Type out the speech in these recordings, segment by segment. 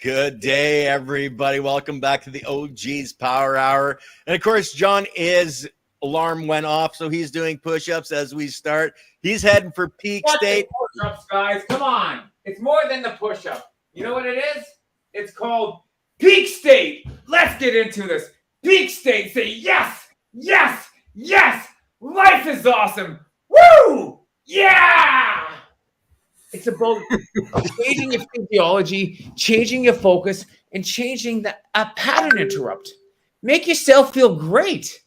Good day, everybody. Welcome back to the OG's Power Hour. And of course, John's alarm went off, so he's doing push-ups as we start. He's heading for peak state. Push-ups, guys. Come on. It's more than the push-up. You know what it is? It's called peak state. Let's get into this. Peak state. Say yes, yes, yes. Life is awesome. Woo! Yeah! It's about changing your physiology, changing your focus, and changing a pattern interrupt. Make yourself feel great.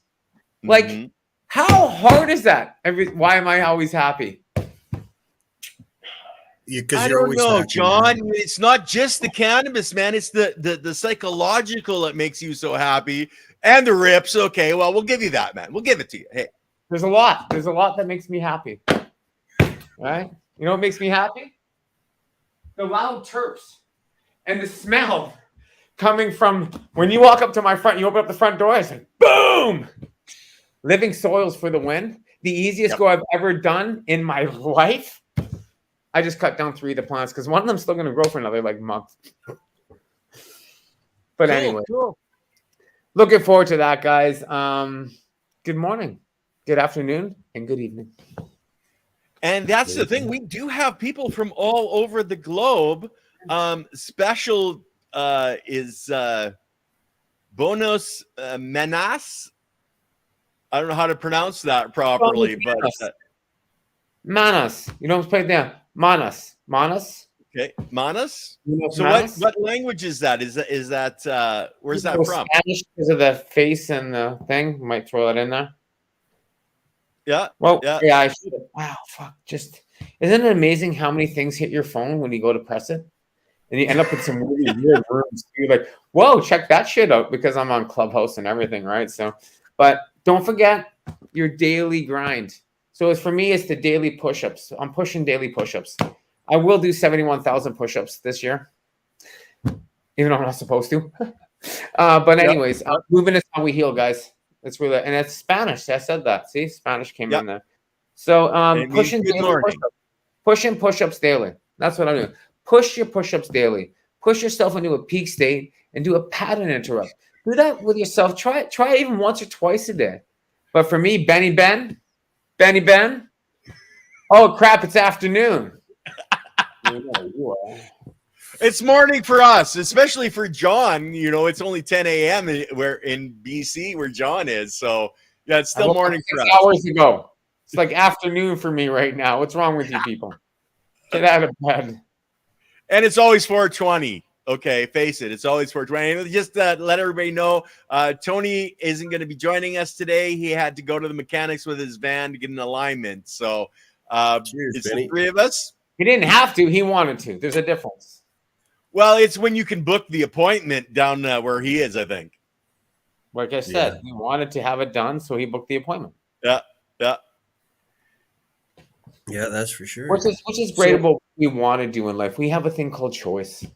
Like, how hard is that? Why am I always happy? I don't know, John. It's not just the cannabis, man. It's the psychological that makes you so happy, and the rips. Okay, well, we'll give you that, man. We'll give it to you. Hey, there's a lot that makes me happy. Right? You know what makes me happy? The loud terps and the smell coming from when you walk up to my front, you open up the front door, it's like, boom! Living soils for the win. The easiest grow I've ever done in my life. I just cut down 3 of the plants because one of them's still going to grow for another month. But anyway, looking forward to that, guys. Good morning, good afternoon, and good evening. And that's the thing. We do have people from all over the globe. Special is Bonus Menas. I don't know how to pronounce that properly, but Manas. You don't play it down. Manas. Okay, Manas. So what language is that? Is that where's that from? Spanish because of the face and the thing. Might throw that in there. Yeah. Well, yeah, I should have. Wow, fuck. Just isn't it amazing how many things hit your phone when you go to press it? And you end up with some really weird rooms. You're like, whoa, check that shit out because I'm on Clubhouse and everything, right? So, but don't forget your daily grind. So for me, it's the daily push-ups. I'm pushing daily push-ups. I will do 71,000 push-ups this year, even though I'm not supposed to. But anyways, moving is how we heal, guys. It's really, and it's Spanish. I said that. See, Spanish came in there. So pushing push-ups daily. That's what I'm doing. Push your push-ups daily. Push yourself into a peak state and do a pattern interrupt. Do that with yourself. Try it even once or twice a day. But for me, Benny Ben. Oh crap! It's afternoon. It's morning for us, especially for John. You know, it's only 10 a.m. where in BC where John is. So yeah, it's still morning for us. Hours ago. It's like afternoon for me right now. What's wrong with you people? Get out of bed. And it's always 4:20. Okay, face it. It's always 4:20. Just let everybody know, Tony isn't going to be joining us today. He had to go to the mechanics with his van to get an alignment. So it's the 3 of us. He didn't have to. He wanted to. There's a difference. Well, it's when you can book the appointment down where he is, I think. Like I said, he wanted to have it done, so he booked the appointment. Yeah, that's for sure. Which is great about what we want to do in life. We have a thing called choice.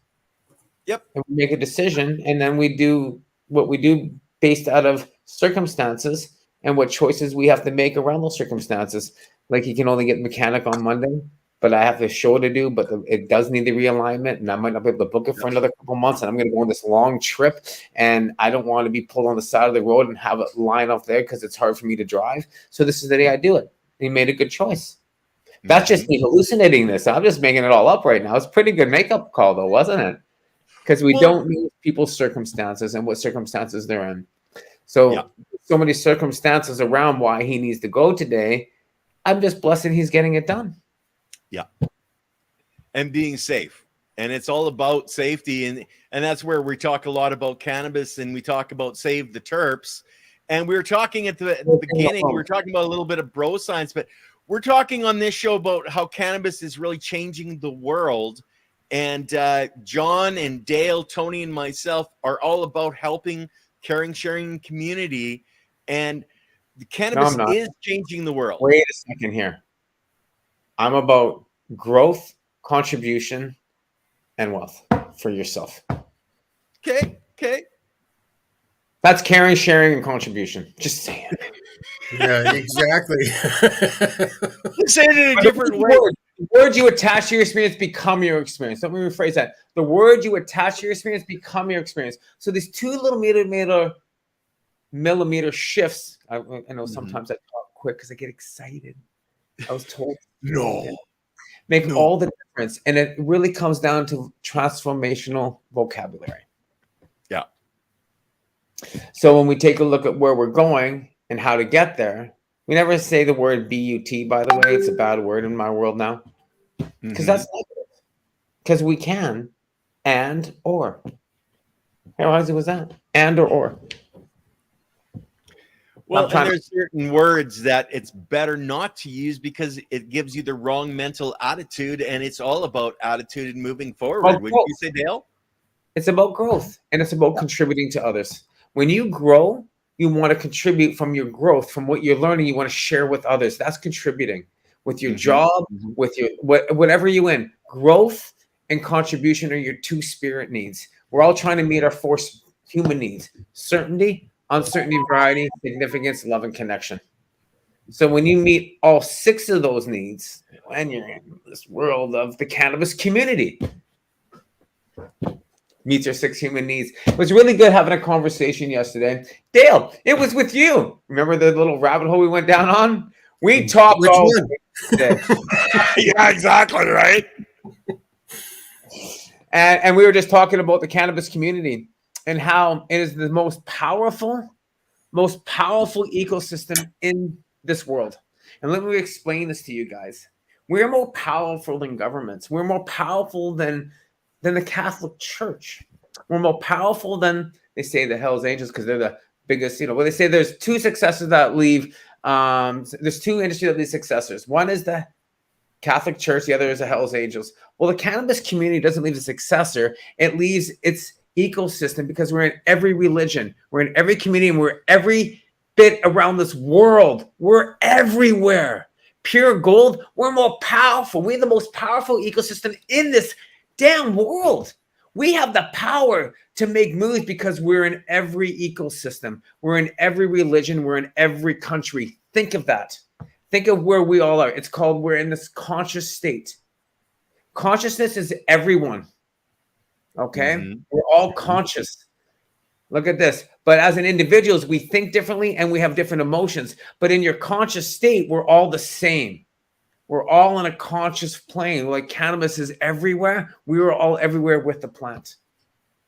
Yep. And we make a decision, and then we do what we do based out of circumstances and what choices we have to make around those circumstances. Like you can only get mechanic on Monday, but I have the show to do, but it does need the realignment, and I might not be able to book it for another couple months, and I'm going to go on this long trip, and I don't want to be pulled on the side of the road and have it line up there because it's hard for me to drive. So this is the day I do it. And he made a good choice. That's just me hallucinating this. I'm just making it all up right now. It's a pretty good makeup call, though, wasn't it? Because we don't know people's circumstances and what circumstances they're in. So, so many circumstances around why he needs to go today. I'm just blessed he's getting it done. Yeah. And being safe. And it's all about safety. And that's where we talk a lot about cannabis and we talk about save the terps. And we were talking at the beginning, we were talking about a little bit of bro science, but we're talking on this show about how cannabis is really changing the world. And John and Dale, Tony and myself are all about helping, caring, sharing community. And the cannabis is changing the world. Wait a second here. I'm about growth, contribution, and wealth for yourself. Okay. That's caring, sharing, and contribution. Just saying. Yeah, exactly. Say it in a different way. The words you attach to your experience become your experience. Let me rephrase that. The words you attach to your experience become your experience. So these 2 little millimeter shifts. I know sometimes I talk quick because I get excited. I was told make all the difference, and it really comes down to transformational vocabulary. Yeah. So when we take a look at where we're going and how to get there, we never say the word BUT. By the way, it's a bad word in my world now because that's negative. Because we can and or. How easy was that? And or. Well, and there's certain words that it's better not to use because it gives you the wrong mental attitude, and it's all about attitude and moving forward. Would you say, Dale? It's about growth, and it's about contributing to others. When you grow, you want to contribute from your growth, from what you're learning. You want to share with others. That's contributing with your job, with your whatever you in. Growth and contribution are your 2 spirit needs. We're all trying to meet our 4 human needs: certainty, uncertainty, variety, significance, love, and connection. So when you meet all 6 of those needs, and you're in this world of the cannabis community, meets your 6 human needs. It was really good having a conversation yesterday. Dale, it was with you. Remember the little rabbit hole we went down on? We talked all day. Yeah, exactly, right? And we were just talking about the cannabis community and how it is the most powerful ecosystem in this world. And let me explain this to you guys. We're more powerful than governments. We're more powerful than the Catholic Church. We're more powerful than, they say, the Hells Angels, because they're the biggest, well, they say there's 2 successors that leave. There's 2 industries that leave successors. One is the Catholic Church. The other is the Hells Angels. Well, the cannabis community doesn't leave a successor. It leaves its ecosystem because we're in every religion. We're in every community, and we're every bit around this world. We're everywhere. Pure gold. We're more powerful. We're the most powerful ecosystem in this damn world. We have the power to make moves because we're in every ecosystem. We're in every religion. We're in every country. Think of that. Think of where we all are. It's called, we're in this conscious state. Consciousness is everyone. Okay? We're all conscious. Look at this. But as an individuals, we think differently and we have different emotions. But in your conscious state, we're all the same. We're all on a conscious plane. Like cannabis is everywhere. We are all everywhere with the plant.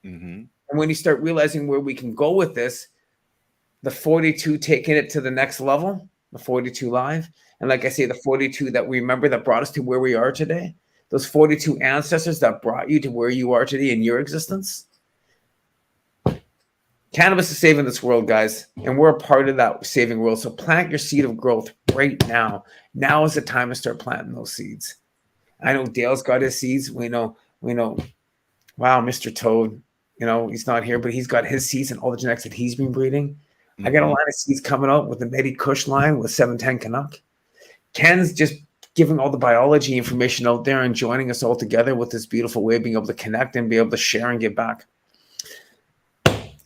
And when you start realizing where we can go with this, the 42 taking it to the next level, the 42 live. And like I say, the 42 that we remember that brought us to where we are today, those 42 ancestors that brought you to where you are today in your existence. Cannabis is saving this world, guys, and we're a part of that saving world. So plant your seed of growth right now. Now is the time to start planting those seeds. I know Dale's got his seeds. We know. Wow, Mr. Toad, he's not here, but he's got his seeds and all the genetics that he's been breeding. I got a line of seeds coming out with the Medi Kush line with 710 Canuck. Ken's just giving all the biology information out there and joining us all together with this beautiful way of being able to connect and be able to share and give back.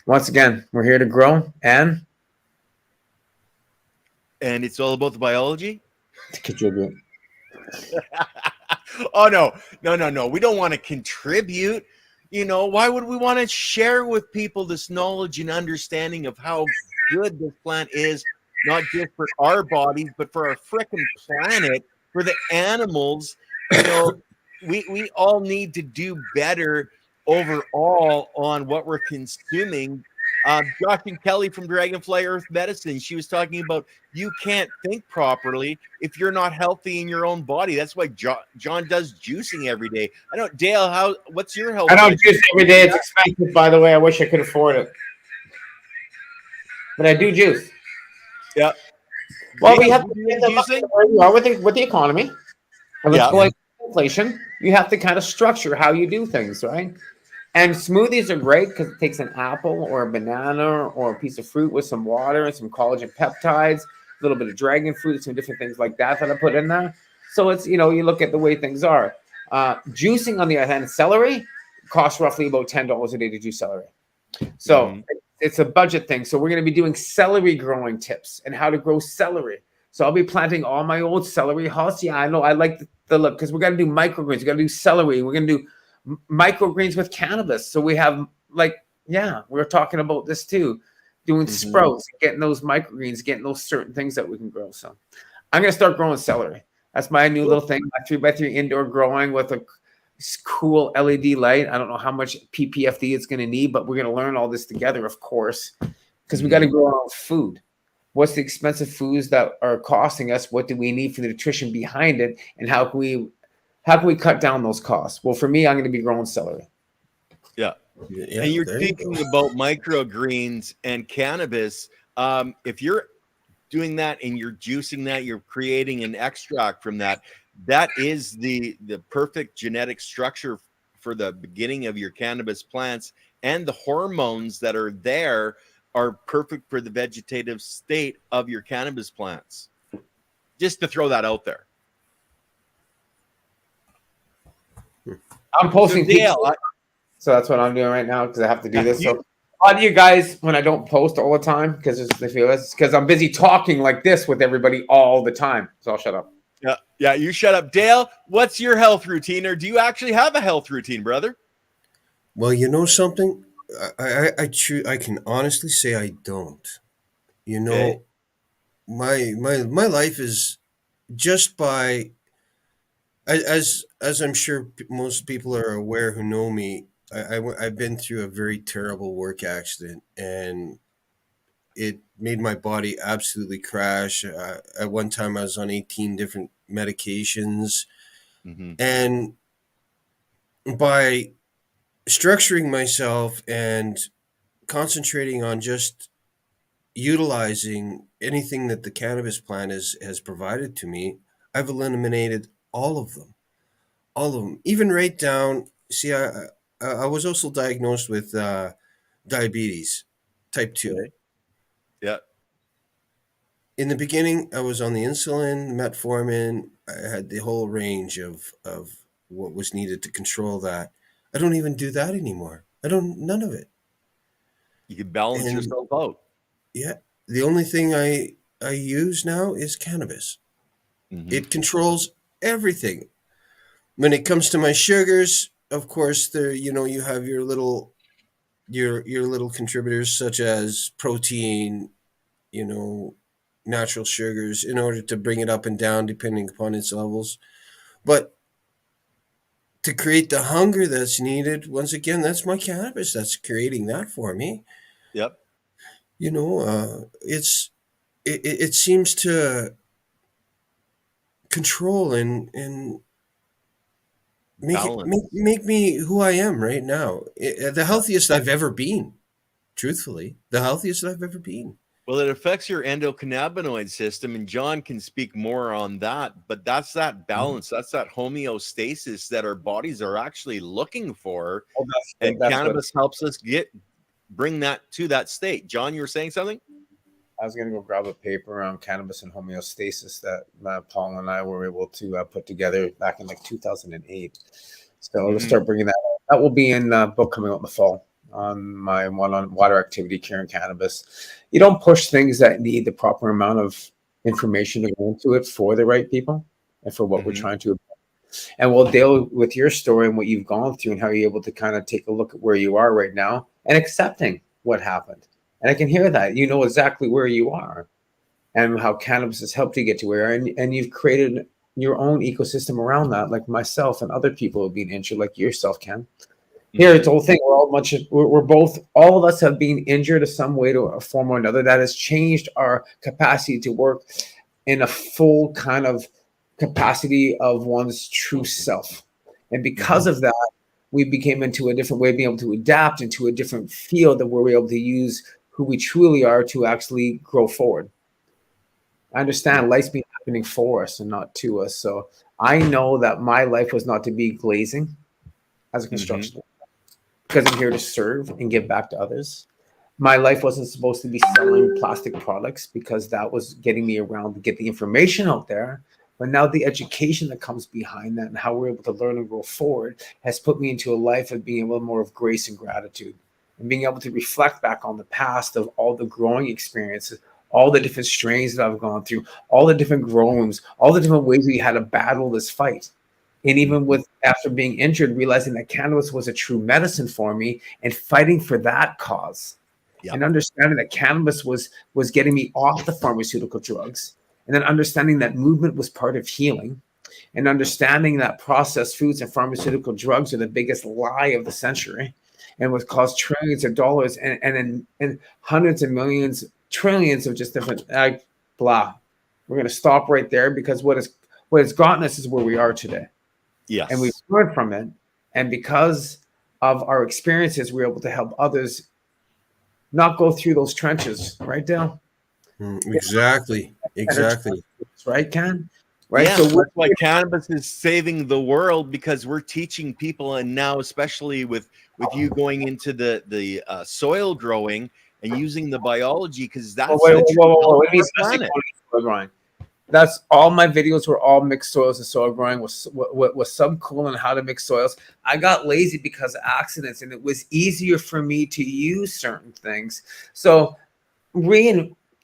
Once again, we're here to grow and it's all about the biology to contribute. Oh, no. We don't want to contribute. Why would we want to share with people this knowledge and understanding of how good this plant is, not just for our bodies, but for our frickin' planet, for the animals? We all need to do better overall on what we're consuming. Josh and Kelly from Dragonfly Earth Medicine, she was talking about you can't think properly if you're not healthy in your own body. That's why John does juicing every day. I know, Dale, what's your health? I don't juice every day. It's expensive, by the way. I wish I could afford it. But I do juice. Yeah. Well, Dale, we have to juicing? where you are with the economy. And with going inflation, you have to kind of structure how you do things, right? And smoothies are great because it takes an apple or a banana or a piece of fruit with some water and some collagen peptides, a little bit of dragon fruit, some different things like that I put in there. So it's, you look at the way things are. Juicing, on the other hand, celery costs roughly about $10 a day to juice celery. So it's a budget thing. So we're going to be doing celery growing tips and how to grow celery. So I'll be planting all my old celery hulls. Yeah, I know. I like the look because we're going to do microgreens. We're going to do celery. We're going to do microgreens with cannabis. So we have we're talking about this too, doing sprouts, getting those microgreens, getting those certain things that we can grow. So I'm going to start growing celery. That's my new little thing, my 3x3 indoor growing with a cool LED light. I don't know how much PPFD it's going to need, but we're going to learn all this together, of course, because we got to grow our own food. What's the expensive foods that are costing us? What do we need for the nutrition behind it? And how can we cut down those costs? Well, for me, I'm going to be growing celery. Yeah. And you're thinking about microgreens and cannabis. If you're doing that and you're juicing that, you're creating an extract from that. That is the perfect genetic structure for the beginning of your cannabis plants, and the hormones that are there are perfect for the vegetative state of your cannabis plants. Just to throw that out there. I'm posting Dale, so that's what I'm doing right now because I have to do this. So a lot of you guys, when I don't post all the time, because they feel it's because I'm busy talking like this with everybody all the time. So I'll shut up. Yeah, you shut up. Dale, what's your health routine, or do you actually have a health routine, brother? Well, you know something? I can honestly say I don't. You know, my life is just by, as I'm sure most people are aware who know me. I've been through a very terrible work accident, and it made my body absolutely crash. At one time, I was on 18 different medications, and by structuring myself and concentrating on just utilizing anything that the cannabis plant has provided to me, I've eliminated all of them. All of them, even right down. See, I was also diagnosed with diabetes, type 2. Okay. Yeah. In the beginning, I was on the insulin, metformin. I had the whole range of what was needed to control that. I don't even do that anymore. None of it. You can balance yourself out. Yeah. The only thing I use now is cannabis. It controls everything. When it comes to my sugars, of course, you have your little contributors such as protein, natural sugars in order to bring it up and down depending upon its levels. But to create the hunger that's needed, once again, that's my cannabis that's creating that for me. Yep. It seems to control and make me who I am right now. The healthiest I've ever been. Truthfully, the healthiest I've ever been. Well, it affects your endocannabinoid system, and John can speak more on that, but that's that balance, that's that homeostasis that our bodies are actually looking for. And cannabis helps us bring that to that state. John, you were saying something? I was going to go grab a paper on cannabis and homeostasis that Paul and I were able to put together back in like 2008. So let's start bringing that up. That will be in the book coming out in the fall, on my one on water activity care and cannabis. You don't push things that need the proper amount of information to go into it for the right people and for what we're trying to. And we'll deal with your story and what you've gone through and how you're able to kind of take a look at where you are right now and accepting what happened. And I can hear that. You know exactly where you are and how cannabis has helped you get to where, and you've created your own ecosystem around that, like myself and other people who have been injured, like yourself, Ken. Here, it's the whole thing. We're both, all of us have been injured in some way to a form or another. That has changed our capacity to work in a full kind of capacity of one's true self. And because of that, we became into a different way of being able to adapt into a different field that we're able to use who we truly are to actually grow forward. I understand life's been happening for us and not to us. So I know that my life was not to be glazing as a construction because I'm here to serve and give back to others. My life wasn't supposed to be selling plastic products because that was getting me around to get the information out there. But now the education that comes behind that and how we're able to learn and grow forward has put me into a life of being able to more of grace and gratitude and being able to reflect back on the past of all the growing experiences, all the different strains that I've gone through, all the different grow rooms, all the different ways we had to battle this fight. And even with after being injured, realizing that cannabis was a true medicine for me and fighting for that cause. And understanding that cannabis was getting me off the pharmaceutical drugs, and then understanding that movement was part of healing, and understanding that processed foods and pharmaceutical drugs are the biggest lie of the century and would cost trillions of dollars and hundreds of millions, trillions of just different blah. We're going to stop right there because what it's gotten us is where we are today. Yes. And we've learned from it. And because of our experiences, we're able to help others not go through those trenches, right, Dale? Exactly. Right, Ken? Right. Yeah, So that's why cannabis is saving the world, because we're teaching people, and now especially with you going into the soil growing and using the biology, because that's the planet. That's all my videos were all mixed soils and soil growing was some cool on how to mix soils. I got lazy because of accidents, and it was easier for me to use certain things. So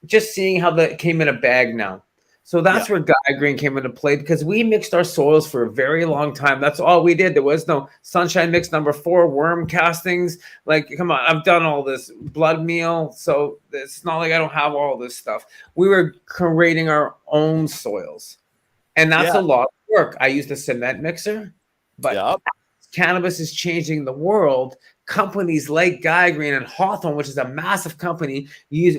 just seeing how that came in a bag now. So that's where Guy Green came into play, because we mixed our soils for a very long time. That's all we did. There was no Sunshine Mix #4, worm castings. Like, come on, I've done all this blood meal. So it's not like I don't have all this stuff. We were creating our own soils. And that's a lot of work. I used a cement mixer, but cannabis is changing the world. Companies like Guy Green and Hawthorne, which is a massive company,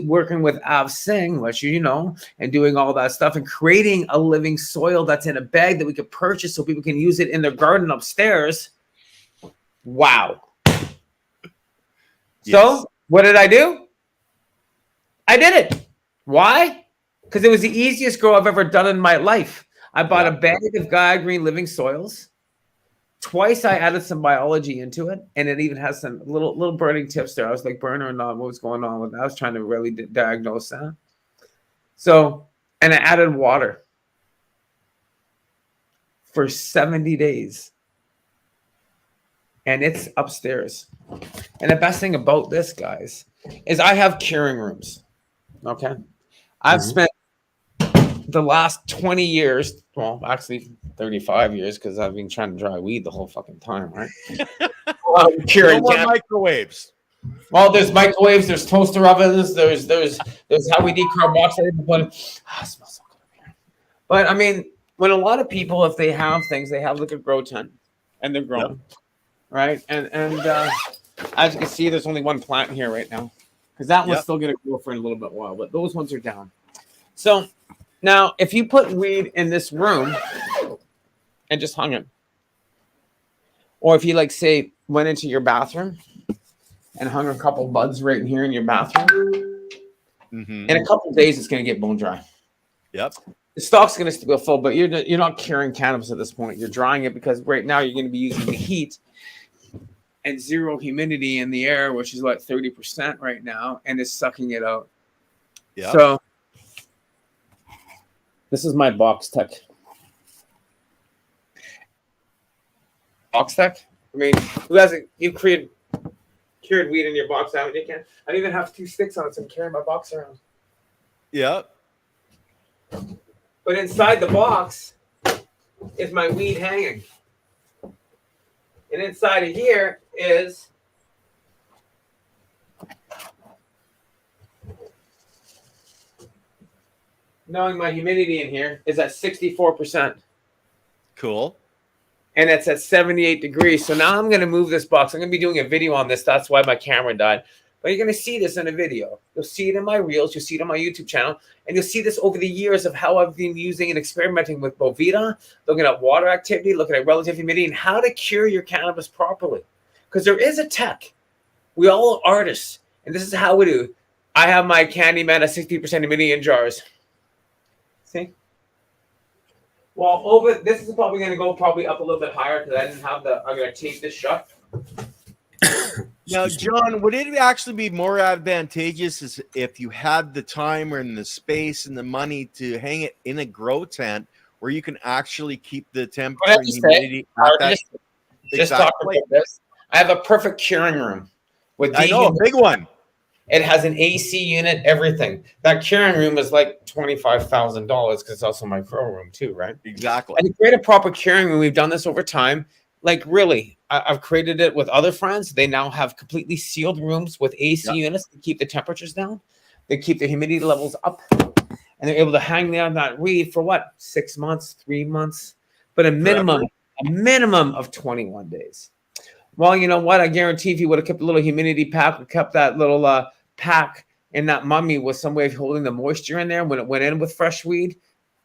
working with Av Singh, which you know, and doing all that stuff and creating a living soil that's in a bag that we could purchase so people can use it in their garden upstairs. Wow. So what did I do? I did it. Why? Because it was the easiest grow I've ever done in my life. I bought a bag of Guy Green living soils. Twice I added some biology into it, and it even has some little burning tips there. I was like, burner or not, what was going on with that? I was trying to really diagnose that. So, and I added water for 70 days. And it's upstairs. And the best thing about this, guys, is I have curing rooms. Okay. I've spent the last 20 years, well, actually 35 years, because I've been trying to dry weed the whole fucking time, right? No more microwaves. Well, there's microwaves, there's toaster ovens, there's how we decarboxylate the blood. It smells so good up here. But I mean, when a lot of people, if they have things, they have like a grow tent and they're growing, right? And as you can see, there's only one plant here right now, because that one's still gonna grow for a little bit while, but those ones are down. So now, if you put weed in this room and just hung it, or if you, like, say, went into your bathroom and hung a couple buds right in here in your bathroom, in a couple of days, it's going to get bone dry. Yep. The stock's going to still go full, but you're not curing cannabis at this point. You're drying it because right now you're going to be using the heat and zero humidity in the air, which is, what, 30% right now, and it's sucking it out. Yeah. So this is my box tech. Box tech? I mean, who hasn't? You've cured weed in your box, haven't you, Ken? I even have 2 sticks on it, so I'm carrying my box around. Yeah. But inside the box is my weed hanging. And inside of here is knowing my humidity in here is at 64%. Cool. And it's at 78 degrees. So now I'm going to move this box. I'm going to be doing a video on this. That's why my camera died. But you're going to see this in a video. You'll see it in my reels. You'll see it on my YouTube channel. And you'll see this over the years of how I've been using and experimenting with Bovita, looking at water activity, looking at relative humidity, and how to cure your cannabis properly. Because there is a tech. We all are artists. And this is how we do. I have my Candyman at 60% humidity in jars. See? Well, this is probably going to go up a little bit higher because I didn't have I'm going to tape this shut. Now, John, would it actually be more advantageous if you had the time and the space and the money to hang it in a grow tent where you can actually keep the temperature and humidity at that? Just talk about this. I have a perfect curing room. I know, a big one. It has an AC unit, everything. That curing room is like $25,000 because it's also my grow room too, right? Exactly. And to create a proper curing room, we've done this over time. Like really, I've created it with other friends. They now have completely sealed rooms with AC units to keep the temperatures down. They keep the humidity levels up, and they're able to hang down that weed for what, 6 months, 3 months, but a minimum of 21 days. Well, you know what? I guarantee if you would have kept a little humidity pack, or kept that little pack in that mummy with some way of holding the moisture in there when it went in with fresh weed,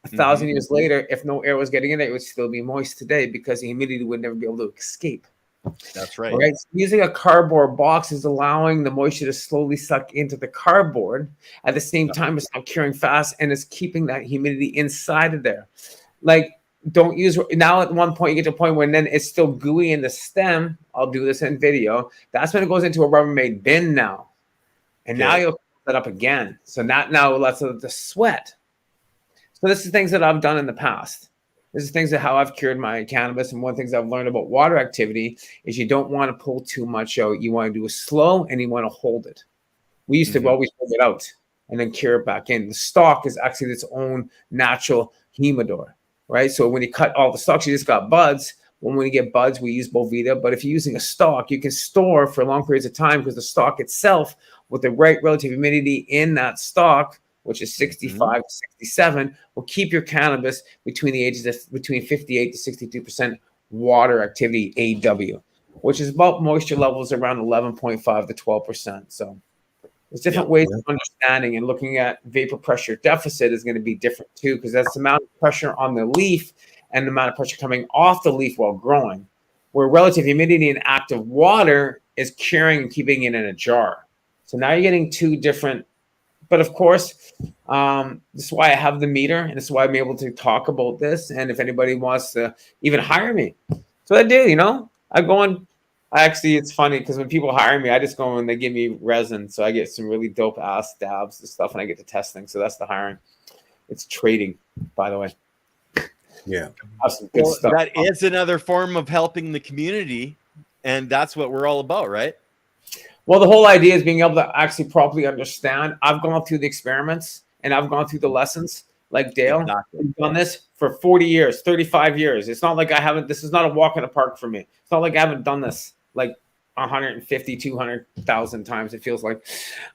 1,000 years later, if no air was getting in there, it would still be moist today because the humidity would never be able to escape. That's right. Right. So using a cardboard box is allowing the moisture to slowly suck into the cardboard. At the same time, it's not curing fast and it's keeping that humidity inside of there. Like, don't use now. At one point, you get to a point where then it's still gooey in the stem. I'll do this in video. That's when it goes into a Rubbermaid bin now, and now you'll put that up again. So now lets the sweat. So this is things that I've done in the past. This is things that how I've cured my cannabis. And one of the things I've learned about water activity is you don't want to pull too much out. You want to do it slow and you want to hold it. We used to always hold it out and then cure it back in. The stalk is actually its own natural humidor, right? So when you cut all the stalks, you just got buds. When you get buds, we use Bovita. But if you're using a stalk, you can store for long periods of time because the stalk itself, with the right relative humidity in that stalk, which is 65 to 67, will keep your cannabis between the ages of between 58 to 62% water activity AW, which is about moisture levels around 11.5 to 12%. So there's different ways of understanding, and looking at vapor pressure deficit is going to be different too, because that's the amount of pressure on the leaf and the amount of pressure coming off the leaf while growing, where relative humidity and active water is curing and keeping it in a jar. So now you're getting two different. But of course, this is why I have the meter, and this is why I'm able to talk about this. And if anybody wants to even hire me, so I do, I go on. Actually, it's funny because when people hire me, I just go and they give me resin. So I get some really dope ass dabs and stuff, and I get to test things. So that's the hiring. It's trading, by the way. Yeah. Have some good stuff. That is another form of helping the community. And that's what we're all about, right? Well, the whole idea is being able to actually properly understand. I've gone through the experiments and I've gone through the lessons like Dale. Exactly. I've done this for 40 years, 35 years. It's not like I haven't, this is not a walk in the park for me. It's not like I haven't done this like 150, 200,000 times, it feels like.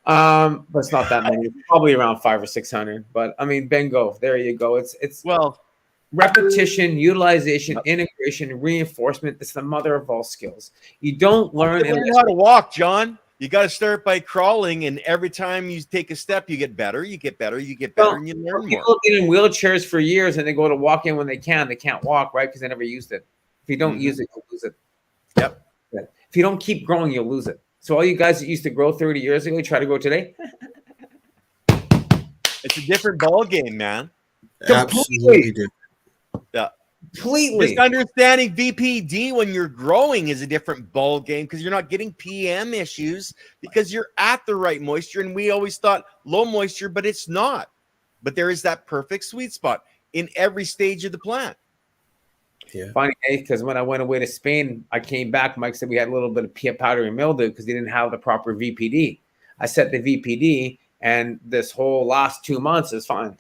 But it's not that many, probably around 500 or 600. But I mean, bingo, there you go. It's repetition, utilization, integration, reinforcement. It's the mother of all skills. You don't learn how to walk, John. You got to start by crawling, and every time you take a step, you get better, you get better, you get better, and you learn more. People have been in wheelchairs for years, and they go to walk in when they can't walk, right? Because they never used it. If you don't use it, you'll lose it. Yep. If you don't keep growing, you'll lose it. So all you guys that used to grow 30 years ago, you try to grow today. It's a different ball game, man. Absolutely different. Yeah. Completely. Just understanding VPD when you're growing is a different ball game because you're not getting PM issues because you're at the right moisture. And we always thought low moisture, but it's not. But there is that perfect sweet spot in every stage of the plant. Yeah. Funny, because when I went away to Spain, I came back. Mike said we had a little bit of powdery mildew because they didn't have the proper VPD. I set the VPD, and this whole last 2 months is fine.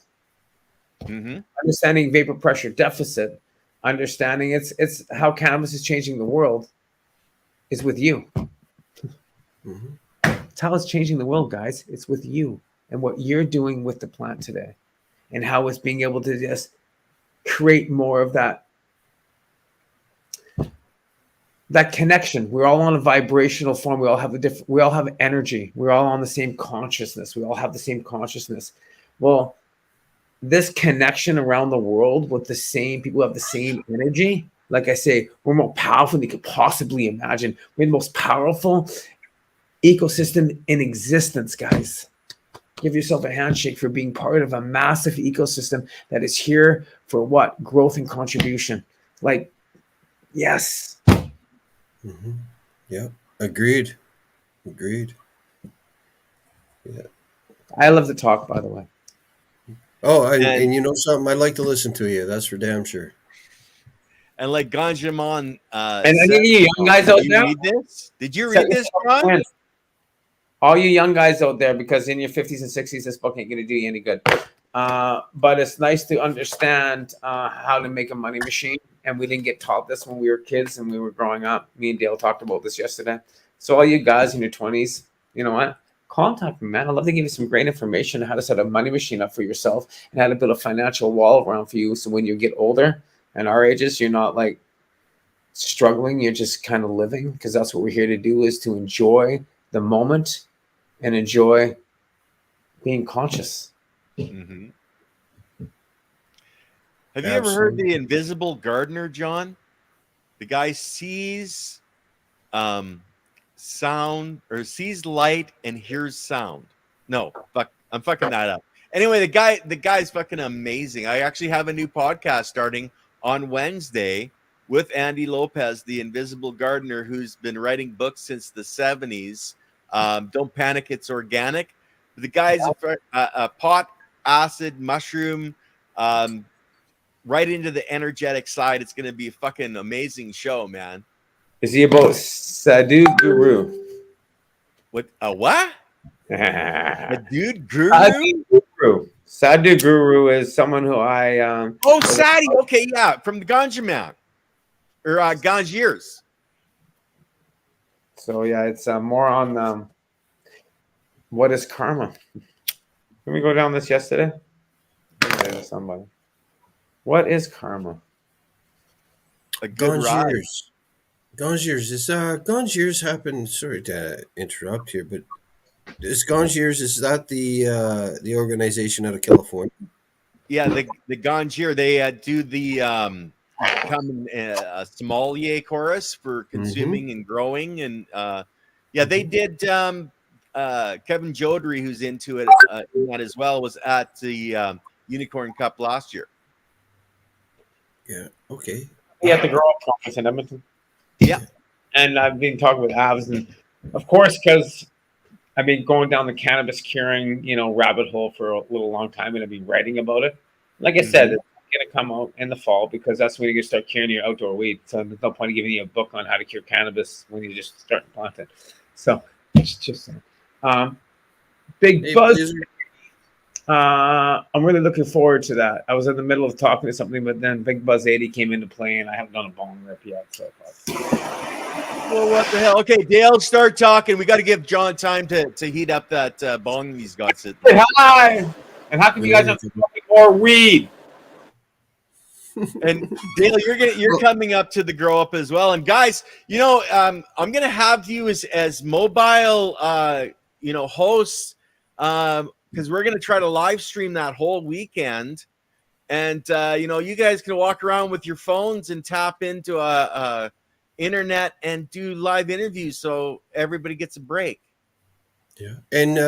Understanding vapor pressure deficit, understanding it's how cannabis is changing the world is with you. It's how it's changing the world, guys. It's with you and what you're doing with the plant today, and how it's being able to just create more of that connection. We're all on a vibrational form. We all have we all have energy. We're all on the same consciousness. We all have the same consciousness. Well, this connection around the world with the same people who have the same energy, like I say, we're more powerful than you could possibly imagine. We're the most powerful ecosystem in existence, guys. Give yourself a handshake for being part of a massive ecosystem that is here for what? Growth and contribution. Like, yes. Yeah. Agreed. Yeah. I love to talk, by the way. Oh, and you know something? I like to listen to you. That's for damn sure. And like Ganjaman and any of you young guys out there? Read this? Did you read this, Ron? all you young guys out there, because in your 50s and 60s, this book ain't going to do you any good. But it's nice to understand how to make a money machine. And we didn't get taught this when we were kids and we were growing up. Me and Dale talked about this yesterday. So all you guys in your 20s, you know what? Contact me, man. I'd love to give you some great information on how to set a money machine up for yourself and how to build a financial wall around for you. So when you get older and our ages, you're not like struggling. You're just kind of living, because that's what we're here to do, is to enjoy the moment and enjoy being conscious. Mm-hmm. Have you ever heard the invisible gardener, John? The guy sees sound, or sees light and hears sound. No, fuck, I'm fucking that up. Anyway, the guy's fucking amazing. I actually have a new podcast starting on Wednesday with Andy Lopez, the invisible gardener, who's been writing books since the 70s. Don't panic, it's organic. The guy's a pot, acid, mushroom, right into the energetic side. It's going to be a fucking amazing show, man. Is he about Sadhu Guru? What? A what? A dude guru? Sadhu Guru is someone who I oh, Sadhu. Okay, yeah, from the Ganja Man, or Ganjiers. So yeah, it's more on what is karma. Can we go down this yesterday? Somebody. What is karma? A good ride. Ganjiers. Is Ganjiers happen? Sorry to interrupt here, but is Ganjiers, is that the organization out of California? Yeah, the Ganjier, they do the become a sommelier chorus for consuming and growing, and yeah, they did. Kevin Jodry, who's into it in that as well, was at the Unicorn Cup last year. Yeah. Okay. Yeah, at the Grow Up Conference in Edmonton. Yeah. And I've been talking with Avs, and of course, because I've been going down the cannabis curing, rabbit hole for a little long time, and I've been writing about it. Like I said, it's going to come out in the fall, because that's when you can start curing your outdoor weed. So there's no point in giving you a book on how to cure cannabis when you just start planting. So it's just big buzz. I'm really looking forward to that. I was in the middle of talking to something, but then Big Buzz 80 came into play, and I haven't done a bong rip yet. So well, what the hell? Okay, Dale, start talking. We got to give John time to heat up that bong he's got sitting there. Hi! And how come you guys don't smoke more weed? And Dale, you're coming up to the Grow Up as well. And guys, I'm gonna have you as mobile hosts, because we're gonna try to live stream that whole weekend. And you guys can walk around with your phones and tap into a internet and do live interviews, so everybody gets a break. Yeah. And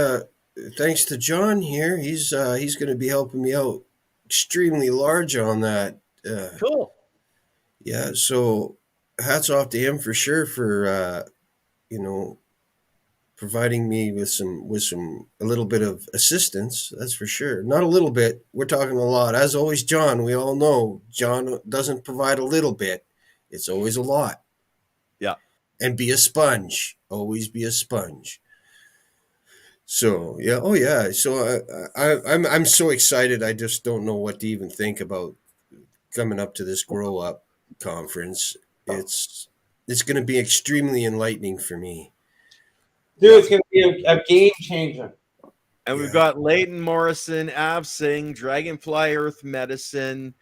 thanks to John here, he's going to be helping me out extremely large on that. Cool. Yeah, so hats off to him for sure for providing me with a little bit of assistance. That's for sure. Not a little bit. We're talking a lot. As always, John, we all know John doesn't provide a little bit. It's always a lot. Yeah. And be a sponge. Always be a sponge. So yeah, oh yeah. So I'm so excited. I just don't know what to even think about coming up to this Grow Up conference. It's going to be extremely enlightening for me. Dude, it's going to be a game changer. And we've got Leighton Morrison, Av Singh, Dragonfly Earth Medicine,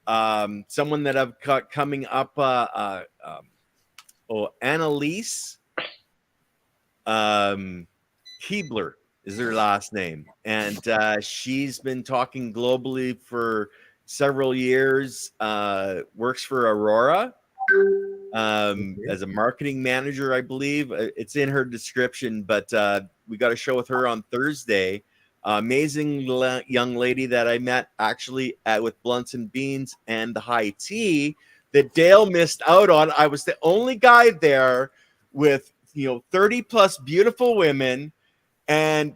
someone that I've got coming up, Annalise Keebler is her last name. And she's been talking globally for several years, works for Aurora as a marketing manager, I believe. It's in her description, but we got a show with her on Thursday. Amazing young lady that I met actually with Blunts and Beans and the High Tea that Dale missed out on. I was the only guy there with 30 plus beautiful women, and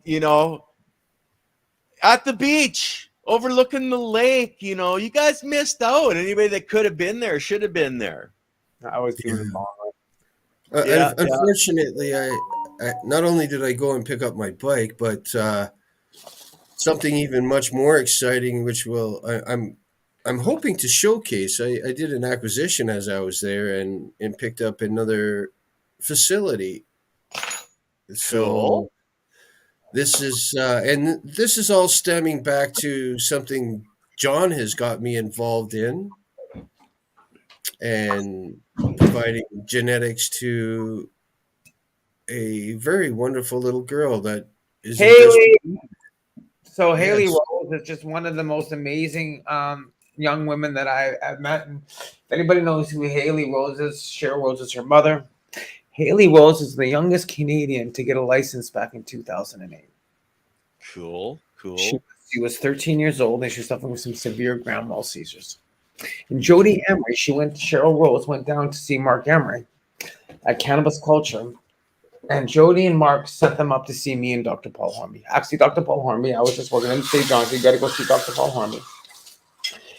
at the beach overlooking the lake. You guys missed out. Anybody that could have been there should have been there. I was doing it wrong. Unfortunately, not only did I go and pick up my bike, but something even much more exciting, which I'm hoping to showcase. I did an acquisition as I was there, and picked up another facility. Cool. So this is all stemming back to something John has got me involved in, and providing genetics to a very wonderful little girl that is in desperate. Haley. So Haley Yes. Rose is just one of the most amazing young women that I've met. And if anybody knows who Haley Rose is, Cheryl Rose is her mother. Haley Rose is the youngest Canadian to get a license back in 2008. Cool. She was 13 years old and she was suffering with some severe grand mal seizures. And Jody Emery, Cheryl Rose went down to see Mark Emery at Cannabis Culture. And Jody and Mark sent them up to see me and Dr. Paul Hornby. Actually, Dr. Paul Hornby, I was just working in St. John's. So you got to go see Dr. Paul Hornby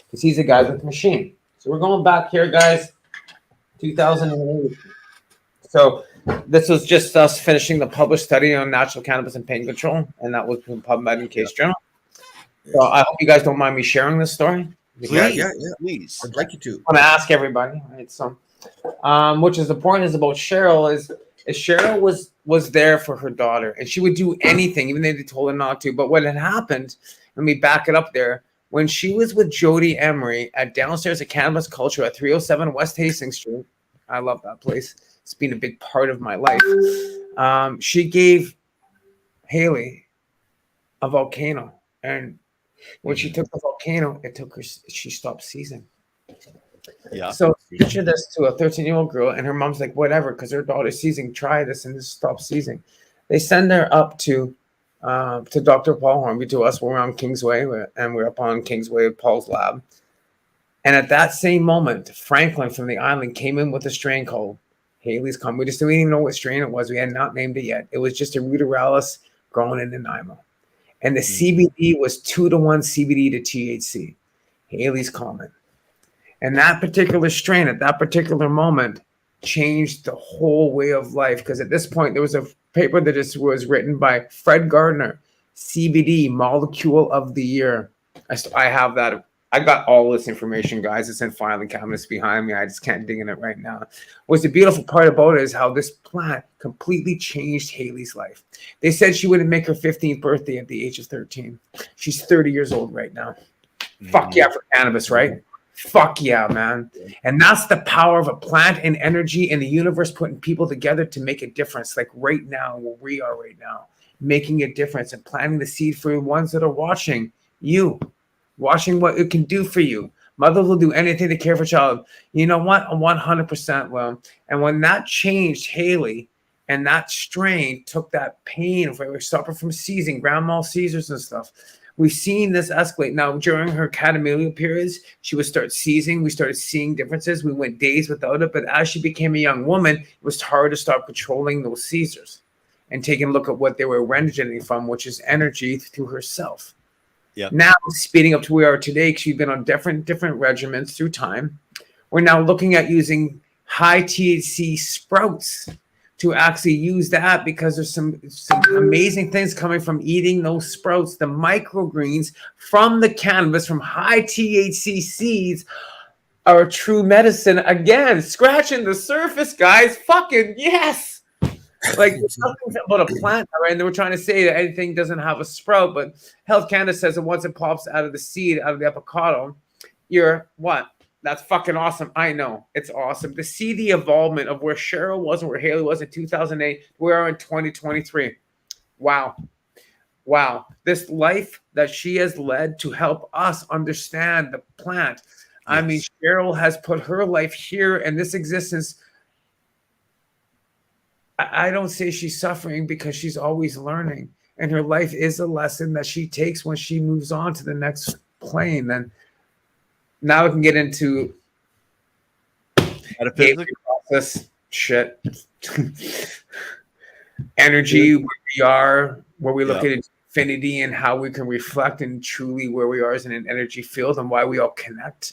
because he's the guy with the machine. So we're going back here, guys, 2008. So this was just us finishing the published study on natural cannabis and pain control, and that was from PubMed and Case Journal. So I hope you guys don't mind me sharing this story. Please. I'd like you to. I want to ask everybody, right? So, which is the point is about Cheryl is Cheryl was there for her daughter, and she would do anything, even though they told her not to. But what had happened, let me back it up there, when she was with Jody Emery at downstairs at Cannabis Culture at 307 West Hastings Street, I love that place. It's been a big part of my life. She gave Haley a volcano, and when she took the volcano, she stopped seizing. Yeah. So picture this to a 13-year-old girl, and her mom's like, whatever, because her daughter's seizing, try this and just stop seizing. They send her up to Dr. Paul Hornby, to us. We're on Kingsway, and we're up on Kingsway at Paul's lab. And at that same moment, Franklin from the island came in with a strain called Haley's Calm. We didn't even know what strain it was. We had not named it yet. It was just a ruderalis growing in Nanaimo. And the CBD was 2-to-1 CBD to THC. Haley's Common. And that particular strain at that particular moment changed the whole way of life. Because at this point, there was a paper that was written by Fred Gardner, CBD Molecule of the Year. I have that. I got all this information, guys. It's in filing cabinets behind me. I just can't dig in it right now. What's the beautiful part about it is how this plant completely changed Haley's life. They said she wouldn't make her 15th birthday at the age of 13. She's 30 years old right now. Fuck yeah for cannabis, right? Fuck yeah, man. And that's the power of a plant and energy and the universe putting people together to make a difference. Like right now, where we are right now, making a difference and planting the seed for the ones that are watching you. Watching what it can do for you. Mothers will do anything to care for a child. You know what? 100% will. And when that changed Haley, and that strain took that pain, if we suffer from seizing, grand mal seizures and stuff, we've seen this escalate. Now, during her catamenial periods, she would start seizing. We started seeing differences. We went days without it. But as she became a young woman, it was hard to start controlling those seizures and taking a look at what they were originating from, which is energy through herself. Yeah. Now, speeding up to where we are today, because we've been on different regimens through time, we're now looking at using high THC sprouts to actually use that, because there's some amazing things coming from eating those sprouts. The microgreens from the cannabis, from high THC seeds, are a true medicine. Again, scratching the surface, guys. Fucking yes. Like, there's nothing about a plant, right? And they were trying to say that anything doesn't have a sprout, but Health Canada says that once it pops out of the seed, out of the avocado, you're what? That's fucking awesome. I know. It's awesome to see the evolvement of where Cheryl was and where Haley was in 2008. We are in 2023. Wow. Wow. This life that she has led to help us understand the plant. Yes. I mean, Cheryl has put her life here and this existence. I don't say she's suffering, because she's always learning, and her life is a lesson that she takes when she moves on to the next plane. And now we can get into process shit, energy, where we are, where we look at infinity and how we can reflect and truly where we are as in an energy field, and why we all connect.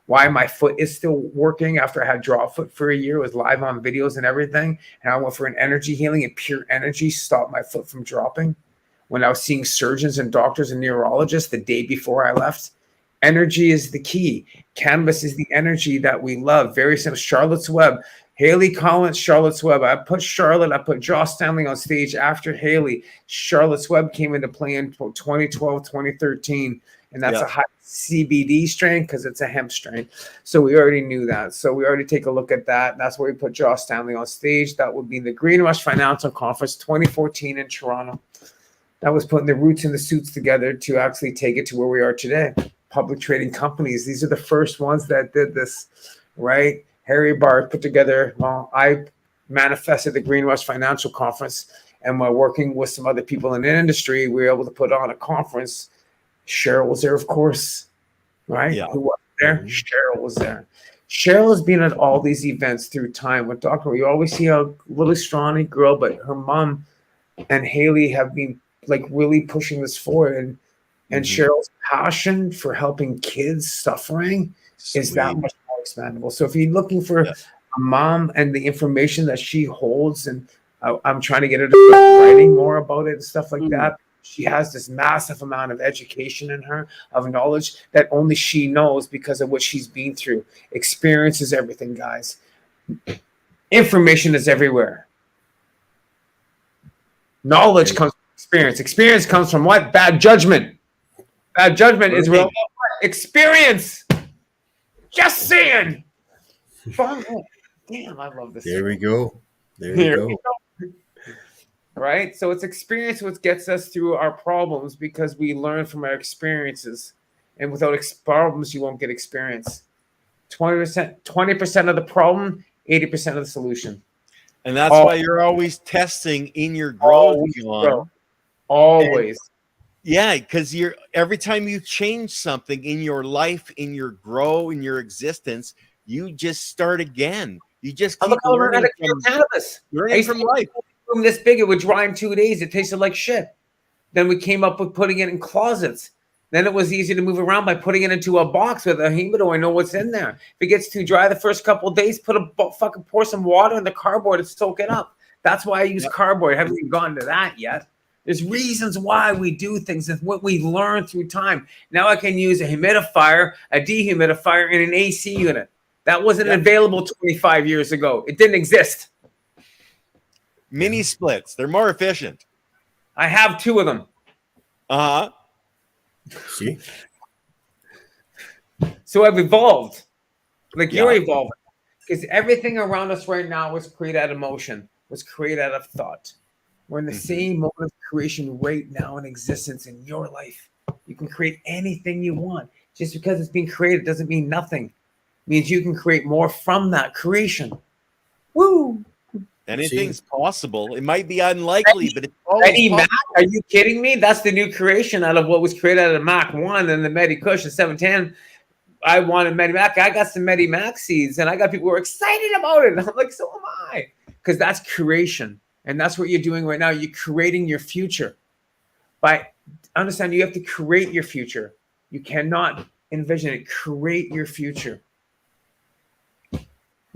why my foot is still working after I had drop foot for a year. It was live on videos and everything. And I went for an energy healing, and pure energy stopped my foot from dropping. When I was seeing surgeons and doctors and neurologists the day before I left, energy is the key. Cannabis is the energy that we love. Very simple. Charlotte's Web, Haley Collins, Charlotte's Web. I put Charlotte, I put Josh Stanley on stage after Haley. Charlotte's Web came into play in 2012, 2013. And that's a high CBD strain because it's a hemp strain. So we already knew that. So we already take a look at that. That's where we put Josh Stanley on stage. That would be the Green Rush Financial Conference 2014 in Toronto. That was putting the roots and the suits together to actually take it to where we are today. Public trading companies. These are the first ones that did this, right? Harry Barr put together, well, I manifested the Green Rush Financial Conference, and while working with some other people in the industry, we were able to put on a conference. Cheryl was there, of course, right? Yeah. Who was there? Cheryl was there. Cheryl has been at all these events through time with Dr. You always see a really scrawny girl, but her mom and Haley have been like really pushing this forward. And Cheryl's passion for helping kids suffering is that much more expandable. So if you're looking for a mom and the information that she holds, and I'm trying to get her to start writing more about it and stuff like that. She has this massive amount of education in her, of knowledge that only she knows because of what she's been through. Experience is everything, guys. Information is everywhere. Knowledge comes from experience. Experience comes from what? Bad judgment. Bad judgment is real experience. Just saying. Damn, I love this. There we go. There we go. Right? So it's experience what gets us through our problems, because we learn from our experiences. And without problems, you won't get experience. 20% of the problem, 80% of the solution. And that's why you're always testing in your growth, John. Always. Yeah, because every time you change something in your life, in your grow, in your existence, you just start again. You just keep learning from cannabis. Learning from life. This big, it would dry in 2 days. It tasted like shit. Then we came up with putting it in closets. Then it was easy to move around by putting it into a box with a humidor. I know what's in there. If it gets too dry the first couple of days, pour some water in the cardboard and soak it up. That's why I use cardboard. I haven't even gotten to that yet. There's reasons why we do things. It's what we learn through time. Now I can use a humidifier, a dehumidifier, and an AC unit. That wasn't available 25 years ago. It didn't exist. Mini splits. They're more efficient. I have 2 of them. See? So I've evolved. Like you're evolving. Because everything around us right now was created out of emotion, was created out of thought. We're in the same mode of creation right now in existence in your life. You can create anything you want. Just because it's being created doesn't mean nothing. It means you can create more from that creation. Woo! Anything's possible. It might be unlikely, but it's always possible. Mac, are you kidding me? That's the new creation out of what was created out of Mac 1 and the Medi Kush and 710. I wanted Medi Mac. I got some Medi Mac seeds, and I got people who are excited about it. And I'm like, so am I. Because that's creation. And that's what you're doing right now. You're creating your future. Understand, you have to create your future. You cannot envision it. Create your future.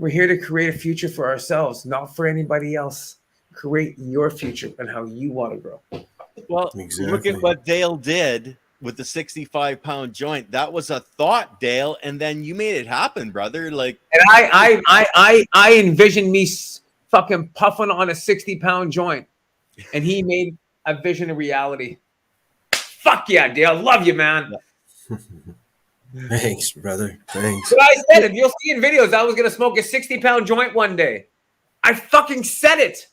We're here to create a future for ourselves, not for anybody else. Create your future and how you want to grow. Well, look at what Dale did with the 65-pound joint. That was a thought, Dale, and then you made it happen, brother. Like, and I envisioned me fucking puffing on a 60-pound joint, and he made a vision a reality. Fuck yeah, Dale. Love you, man. Thanks, brother. Thanks. But I said, if you'll see in videos, I was going to smoke a 60-pound joint one day. I fucking said it.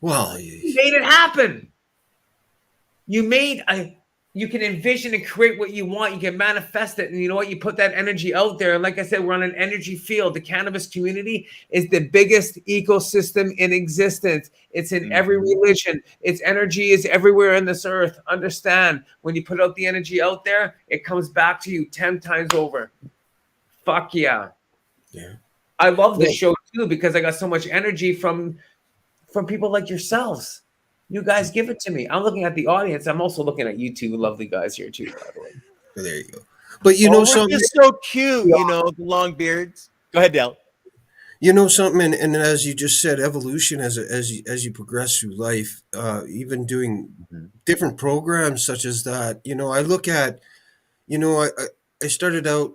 Well, you made it happen. You can envision and create what you want. You can manifest it. And you know what? You put that energy out there. And like I said, we're on an energy field. The cannabis community is the biggest ecosystem in existence. It's in every religion. Its energy is everywhere on this earth. Understand, when you put out the energy out there, it comes back to you 10 times over. Fuck yeah. Yeah. I love this show too, because I got so much energy from people like yourselves. You guys give it to me. I'm looking at the audience. I'm also looking at you two lovely guys here too, by the way. There you go. But you know We're something, just so cute, you know, the long beards. Go ahead, Del. you know something, and as you just said, evolution as you progress through life, even doing Mhm. different programs such as that. You know, I look at, you know, I started out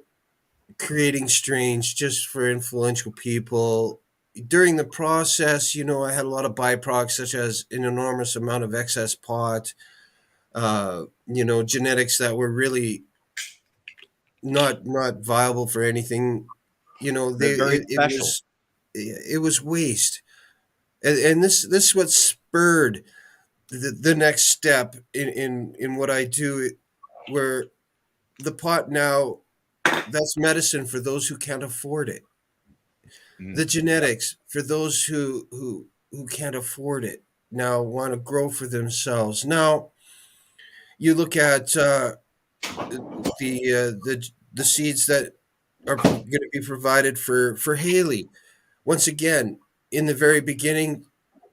creating strains just for influential people. During the process, you know, I had a lot of byproducts such as an enormous amount of excess pot, you know, genetics that were really not viable for anything. You know, They're very it special. was it was waste, and this what spurred the next step in what I do, where the pot now, that's medicine for those who can't afford it. Mm. The genetics for those who can't afford it now want to grow for themselves. Now you look at the seeds that are going to be provided for Haley. Once again, in the very beginning,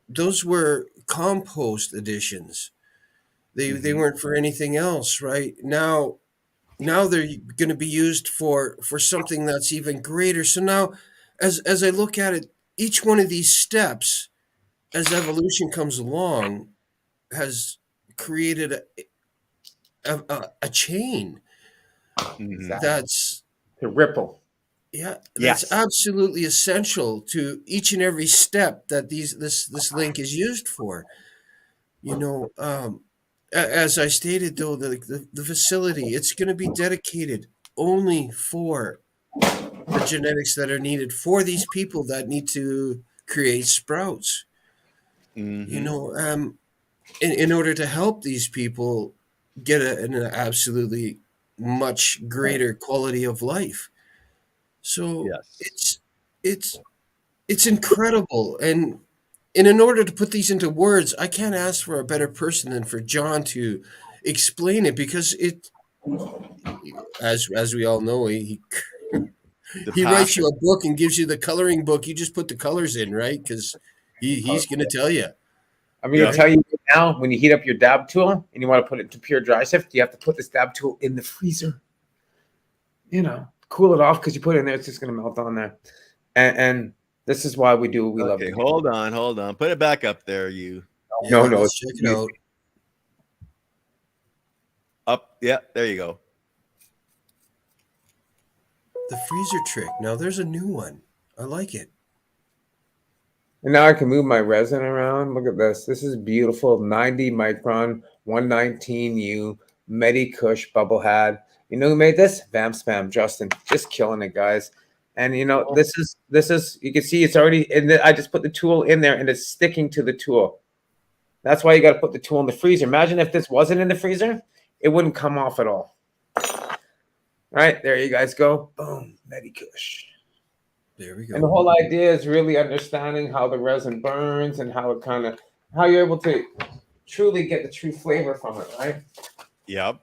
those were compost additions. They Hmm. weren't for anything else, right? Now they're going to be used for something that's even greater. So now, as I look at it, each one of these steps, as evolution comes along, has created a chain Hmm. Exactly. that's, The ripple. yeah, that's Yes. absolutely essential to each and every step that this link is used for. You know, as I stated though, the facility, it's going to be dedicated only for the genetics that are needed for these people that need to create sprouts. You Hmm. know, in order to help these people get an absolutely much greater quality of life. So Yes. it's it's incredible, and in order to put these into words, I can't ask for a better person than for John to explain it, because it, as we all know, The he writes you passion. a book and gives you the coloring book. You just put the colors in, right? Because he's going to tell you, I'm going to Yep. right? tell you right now, when you heat up your dab tool and you want to put it to pure dry sift, you have to put this dab tool in the freezer. You know, cool it off, because you put it in there, it's just going to melt on there. And this is why we do what we love Okay, to do. hold on, hold on. Put it back up there, you. Yeah, No, let's check it out. Up. Yeah, there you go. The freezer trick. Now there's a new one. I like it. And now I can move my resin around. Look at this. This is beautiful. 90 micron, 119U, Medi Kush bubble had. You know who made this? Vam Spam, Justin. Just killing it, guys. And you know, this is you can see it's already in the, I just put the tool in there and it's sticking to the tool. That's why you got to put the tool in the freezer. Imagine if this wasn't in the freezer, it wouldn't come off at all. All right, there you guys go. Boom, Medi Kush. There we And the go. whole idea is really understanding how the resin burns and how it kind of how you're able to truly get the true flavor from it, right? Yep.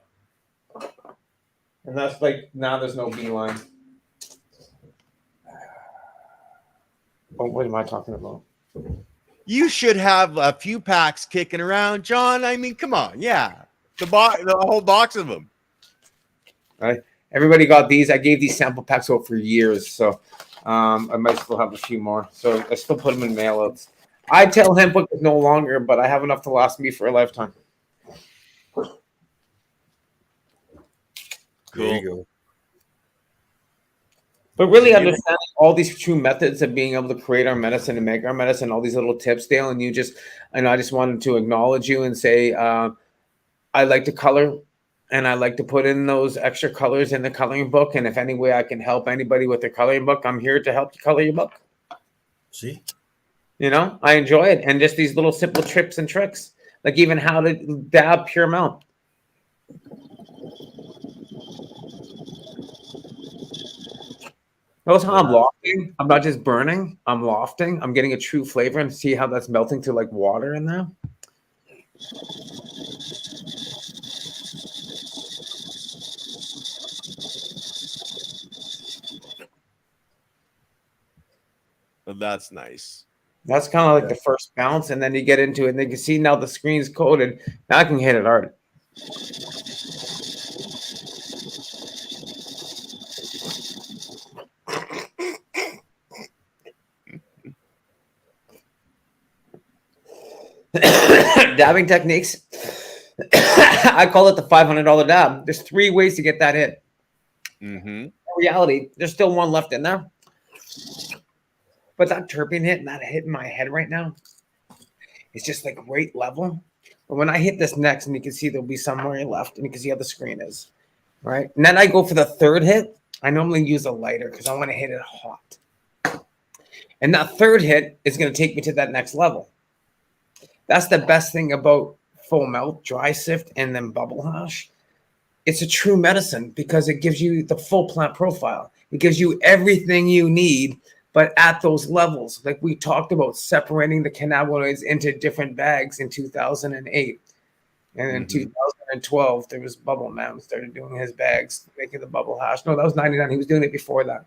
And that's like now there's no beeline. Oh, what am I talking about? You should have a few packs kicking around, John. I mean, come on. Yeah. The whole box of them. Right? Everybody got these. I gave these sample packs out for years, so I might still have a few more. So I still put them in mailouts. I tell hemp book is no longer, but I have enough to last me for a lifetime. There you Cool. go. But really understanding all these true methods of being able to create our medicine and make our medicine, all these little tips, Dale, and I just wanted to acknowledge you and say, I like to color and I like to put in those extra colors in the coloring book. And if any way I can help anybody with their coloring book, I'm here to help you color your book. See? You know, I enjoy it. And just these little simple tips and tricks, like even how to dab pure mount. Notice how I'm lofting. I'm not just burning. I'm lofting. I'm getting a true flavor and see how that's melting to like water in there. Well, that's nice. That's kind of like the first bounce, and then you get into it, and you can see now the screen's coated. Now I can hit it hard. dabbing techniques. I call it the $500 dab. There's 3 ways to get that hit. Mm-hmm. In reality, there's still one left in there. But that terpene hit and that hit in my head right now, it's just like great level. But when I hit this next, and you can see there'll be somewhere left, and you can see how the screen is, right? And then I go for the 3rd hit. I normally use a lighter because I want to hit it hot. And that 3rd hit is going to take me to that next level. That's the best thing about full melt, dry sift, and then bubble hash. It's a true medicine because it gives you the full plant profile. It gives you everything you need, but at those levels. Like we talked about separating the cannabinoids into different bags in 2008. And in 2012, there was Bubble Man started doing his bags, making the bubble hash. No, that was 99. He was doing it before that.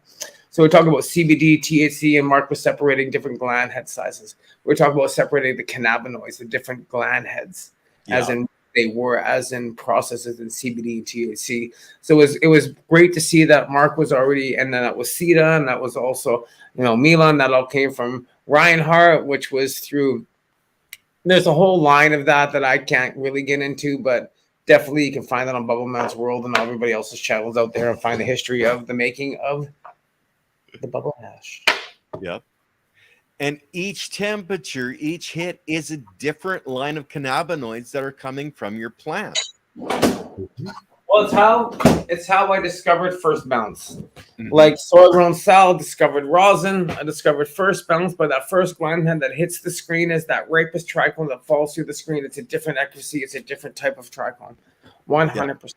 So we're talking about CBD, THC, and Mark was separating different gland head sizes. We're talking about separating the cannabinoids, the different gland heads, as in they were, as in processes in CBD and THC. So it was great to see that Mark was already, and then that was Sita, and that was also, Milan. That all came from Reinhardt, which was through. There's a whole line of that I can't really get into, but definitely you can find that on Bubble Man's World and everybody else's channels out there and find the history of the making of the bubble hash. Yep. And each temperature, each hit is a different line of cannabinoids that are coming from your plant. Well, it's how I discovered First Bounce. Like soil grown salad, discovered rosin. I discovered First Bounce, but that first gland head that hits the screen is that rapist trichome that falls through the screen. It's a different accuracy. It's a different type of trichome. 100%.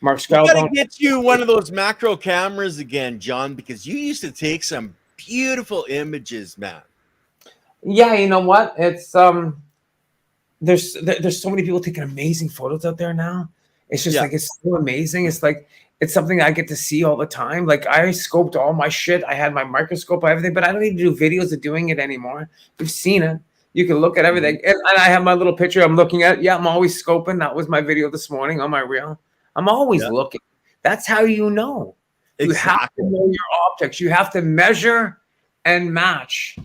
Mark Scout. I gotta get you one of those macro cameras again, John, because you used to take some beautiful images, man. Yeah, you know what? It's there's so many people taking amazing photos out there now. It's just like, it's so amazing. It's like, it's something I get to see all the time. Like I scoped all my shit. I had my microscope, everything, but I don't need to do videos of doing it anymore. You've seen it. You can look at everything. And I have my little picture I'm looking at. Yeah, I'm always scoping. That was my video this morning on my reel. I'm always looking. That's how you know. You have to know your optics. You have to measure and match.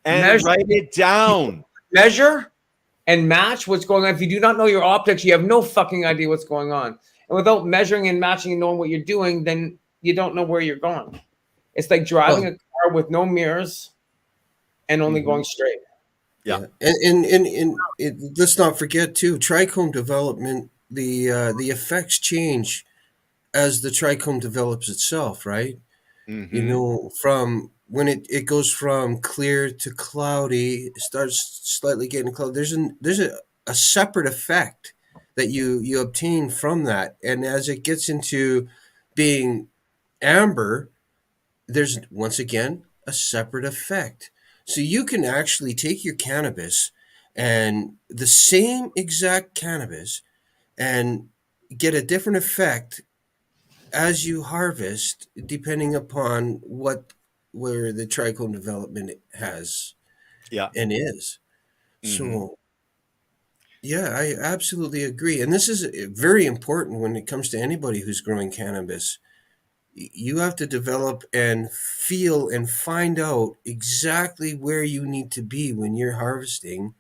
And write it down. Measure and match what's going on. If you do not know your optics, you have no fucking idea what's going on. And without measuring and matching and knowing what you're doing, then you don't know where you're going. It's like driving a car with no mirrors and only going straight. Yeah. And let's not forget too, trichome development, the effects change as the trichome develops itself, right? From when it goes from clear to cloudy, it starts slightly getting cloudy. There's a separate effect that you obtain from that. And as it gets into being amber, there's once again a separate effect. So you can actually take your cannabis and the same exact cannabis and get a different effect as you harvest, depending upon where the trichome development has and is. So yeah, I absolutely agree. And this is very important when it comes to anybody who's growing cannabis. You have to develop and feel and find out exactly where you need to be when you're harvesting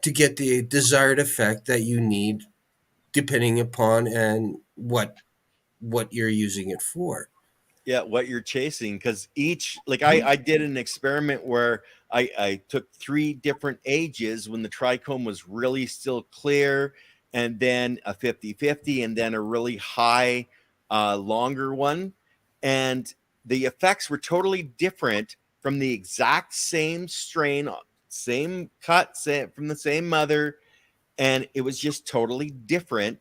to get the desired effect that you need, depending upon and what you're using it for. Yeah, what you're chasing, because I did an experiment where I took 3 different ages when the trichome was really still clear, and then a 50-50, and then a really high longer one, and the effects were totally different from the exact same strain, same cut, from the same mother, and it was just totally different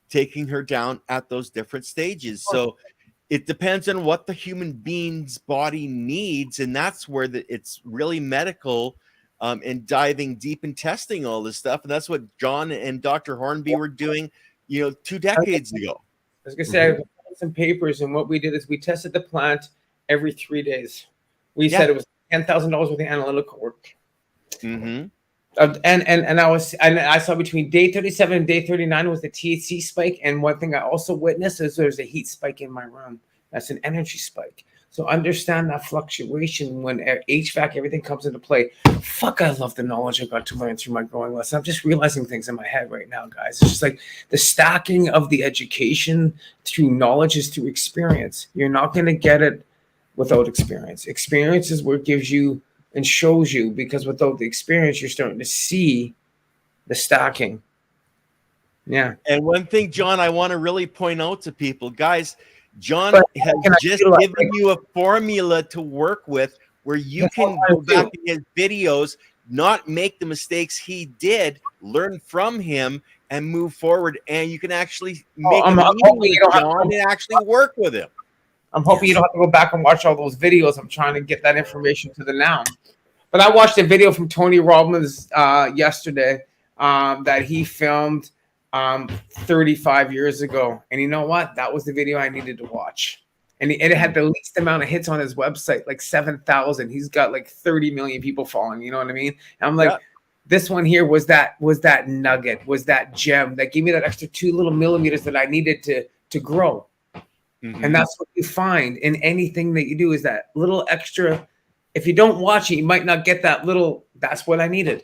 taking her down at those different stages. So it depends on what the human being's body needs, and that's where it's really medical, and diving deep and testing all this stuff. And that's what John and Dr. Hornby were doing, 2 decades ago. I was gonna say, I found some papers, and what we did is we tested the plant every 3 days. We said it was $10,000 worth of analytical work. And I saw between day 37 and day 39 was the THC spike. And one thing I also witnessed is there's a heat spike in my room. That's an energy spike. So understand that fluctuation when HVAC, everything comes into play. Fuck, I love the knowledge I got to learn through my growing lesson. I'm just realizing things in my head right now, guys. It's just like the stacking of the education through knowledge is through experience. You're not going to get it without experience. Experience is what gives you and shows you, because without the experience, you're starting to see the stacking. Yeah. And one thing, John, I want to really point out to people, guys, John But has can I just feel like- given you a formula to work with where you That's can what I go back do. to his videos, not make the mistakes he did, learn from him, and move forward. And you can actually make a I'm meeting hoping with you don't have John to- and actually work with him. I'm hoping you don't have to go back and watch all those videos. I'm trying to get that information to the now. But I watched a video from Tony Robbins yesterday that he filmed 35 years ago. And you know what? That was the video I needed to watch. And it had the least amount of hits on his website, like 7,000. He's got like 30 million people following. You know what I mean? And I'm like, this one here was that nugget, was that gem that gave me that extra 2 little millimeters that I needed to grow. Mhm. And that's what you find in anything that you do, is that little extra. If you don't watch it, you might not get that little. That's what I needed.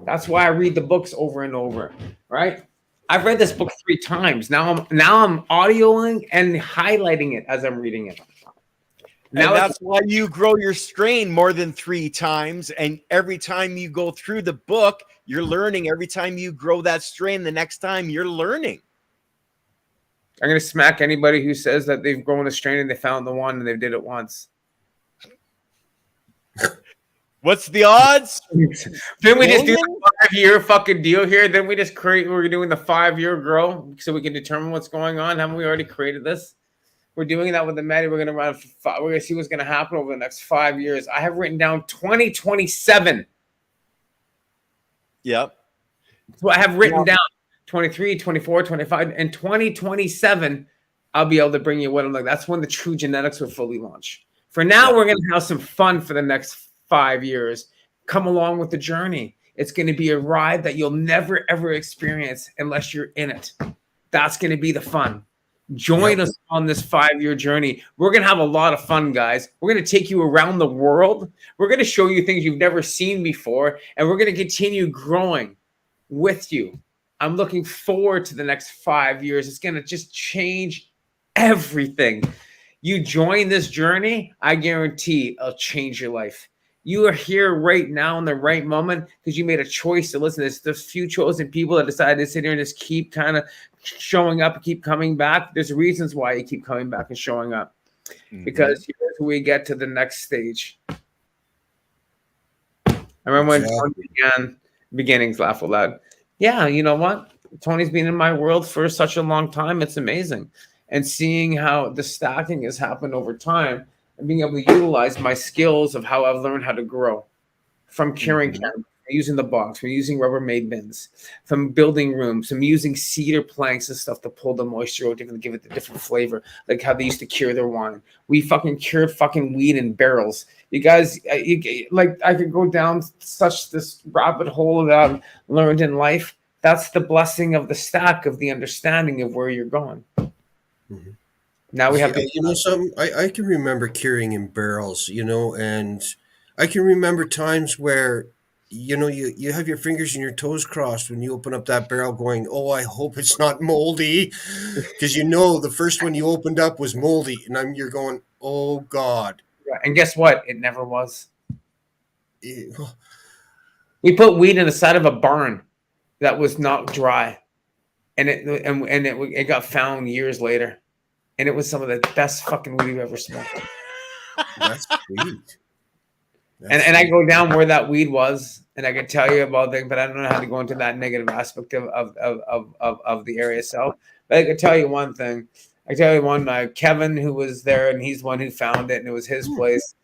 That's why I read the books over and over, right? I've read this book 3 times. Now I'm audioing and highlighting it as I'm reading it. Now And that's why you grow your strain more than 3 times. And every time you go through the book, you're learning. Every time you grow that strain, the next time you're learning. I'm going to smack anybody who says that they've grown a strain and they found the one and they did it once. What's the odds? Didn't we just do the 5-year fucking deal here? Then we just create, we're doing the 5-year grow so we can determine what's going on. Haven't we already created this? We're doing that with the Maddie. We're going to run, we're going to see what's going to happen over the next 5 years. I have written down 2027. Yep. So I have written down 23, 24, 25, and 2027. I'll be able to bring you what I'm like. That's when the true genetics will fully launch. For now, we're going to have some fun for the next 5 years. Come along with the journey. It's going to be a ride that you'll never, ever experience unless you're in it. That's going to be the fun. Join us on this 5-year journey. We're going to have a lot of fun, guys. We're going to take you around the world. We're going to show you things you've never seen before, and we're going to continue growing with you. I'm looking forward to the next 5 years. It's going to just change everything. You join this journey, I guarantee it'll change your life. You are here right now in the right moment because you made a choice to listen to this. There's few chosen people that decided to sit here and just keep kind of showing up and keep coming back. There's reasons why you keep coming back and showing up. Because here's where we get to the next stage. I remember when Tony began, beginnings laugh aloud. Yeah, you know what? Tony's been in my world for such a long time. It's amazing. And seeing how the stacking has happened over time and being able to utilize my skills of how I've learned how to grow from curing cannabis, using the box, from using Rubbermaid bins, from building rooms, from using cedar planks and stuff to pull the moisture out, to give it a different flavor, like how they used to cure their wine. We fucking cured fucking weed in barrels. You guys, like I could go down such this rabbit hole that I've learned in life. That's the blessing of the stack, of the understanding of where you're going. Mm-hmm. Now we have, you know, something. I can remember curing in barrels, you know, and I can remember times where, you know, you have your fingers and your toes crossed when you open up that barrel, going, "Oh, I hope it's not moldy," because you know the first one you opened up was moldy, and you're going, "Oh God!" And guess what? It never was. We put weed in the side of a barn that was not dry, and it got found years later. And it was some of the best fucking weed we've ever smoked. That's sweet. And I go down where that weed was, and I can tell you about things, but I don't know how to go into that negative aspect of the area itself. But I can tell you one thing. I tell you one, Kevin, who was there, and he's the one who found it, and it was his place.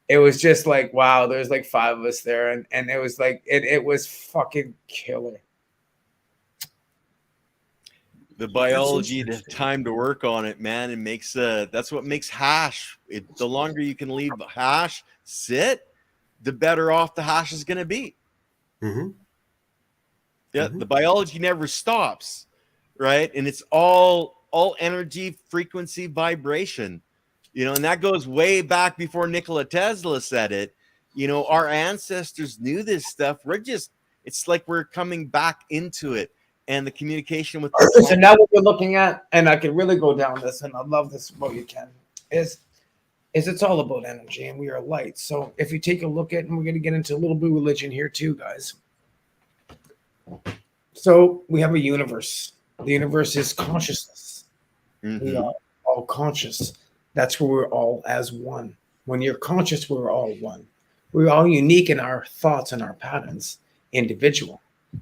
It was just like, wow, there's like 5 of us there, and it was like it was fucking killer. The biology, the time to work on it, man, it makes that's what makes hash. The longer you can leave hash sit, the better off the hash is going to be. Mm-hmm. Yeah, the biology never stops, right? And it's all energy, frequency, vibration. You know, and that goes way back before Nikola Tesla said it. You know, our ancestors knew this stuff. It's like we're coming back into it, and the communication with the So now what we're looking at, and I could really go down this, and I love this about you, Ken, is it's all about energy, and we are light. So if you take a look at, and we're going to get into a little bit of religion here too, guys. So we have a universe. The universe is consciousness. We are all conscious. That's where we're all as one. When you're conscious, we're all one. We're all unique in our thoughts and our patterns, individual,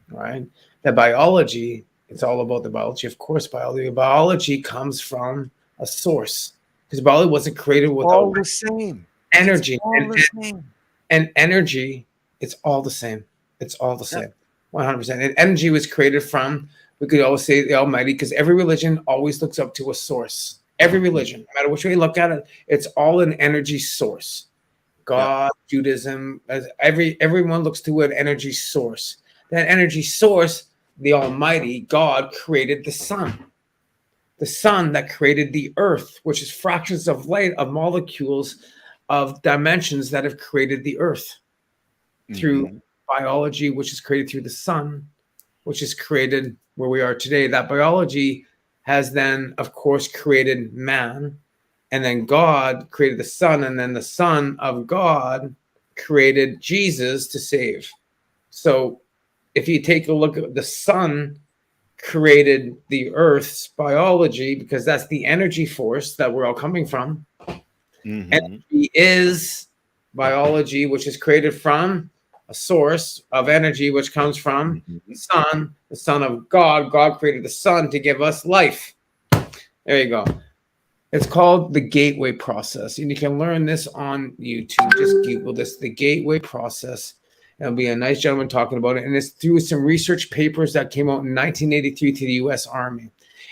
right? The biology, it's all about the biology. Of course, biology comes from a source, because biology wasn't created without all the same energy. Same. And energy, it's all the same. It's all the same, 100%. And energy was created from, we could always say, the Almighty, because every religion always looks up to a source. Every religion, no matter which way you look at it, it's all an energy source. God, Judaism, everyone looks to an energy source. That energy source, the Almighty God, created the sun that created the earth, which is fractions of light, of molecules, of dimensions that have created the earth through biology, which is created through the sun, which is created where we are today. That biology has then, of course, created man, and then God created the Son, and then the Son of God created Jesus to save. So if you take a look at the Son created the Earth's biology, because that's the energy force that we're all coming from. Energy is biology, which is created from a source of energy, which comes from the Son of God. God created the Son to give us life. There you go. It's called the gateway process. And you can learn this on YouTube. Just Google this, the gateway process. There'll be a nice gentleman talking about it. And it's through some research papers that came out in 1983 to the U.S. Army.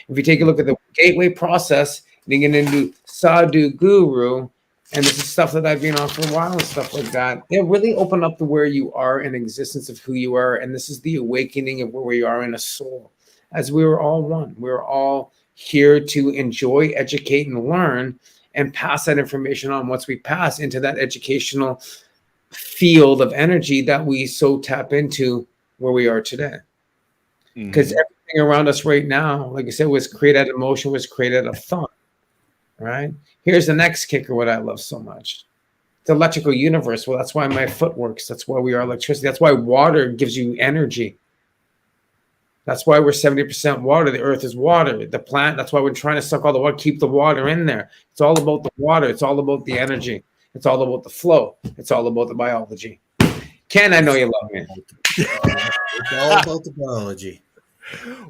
If you take a look at the gateway process, and you get into Sadhu Guru, and this is stuff that I've been on for a while and stuff like that. They really open up to where you are in existence of who you are. And this is the awakening of where we are in a soul. As we were all one. We were all here to enjoy, educate, and learn, and pass that information on. Once we pass into that educational field of energy that we so tap into where we are today. Because everything around us right now, like I said, was created out of emotion, was created out of thought. Right? Here's the next kicker, what I love so much. The electrical universe. Well, that's why my foot works. That's why we are electricity. That's why water gives you energy. That's why we're 70% water. The earth is water. The plant, that's why we're trying to suck all the water, keep the water in there. It's all about the water. It's all about the energy. It's all about the flow. It's all about the biology. Ken, I know you love me. It's all about the biology.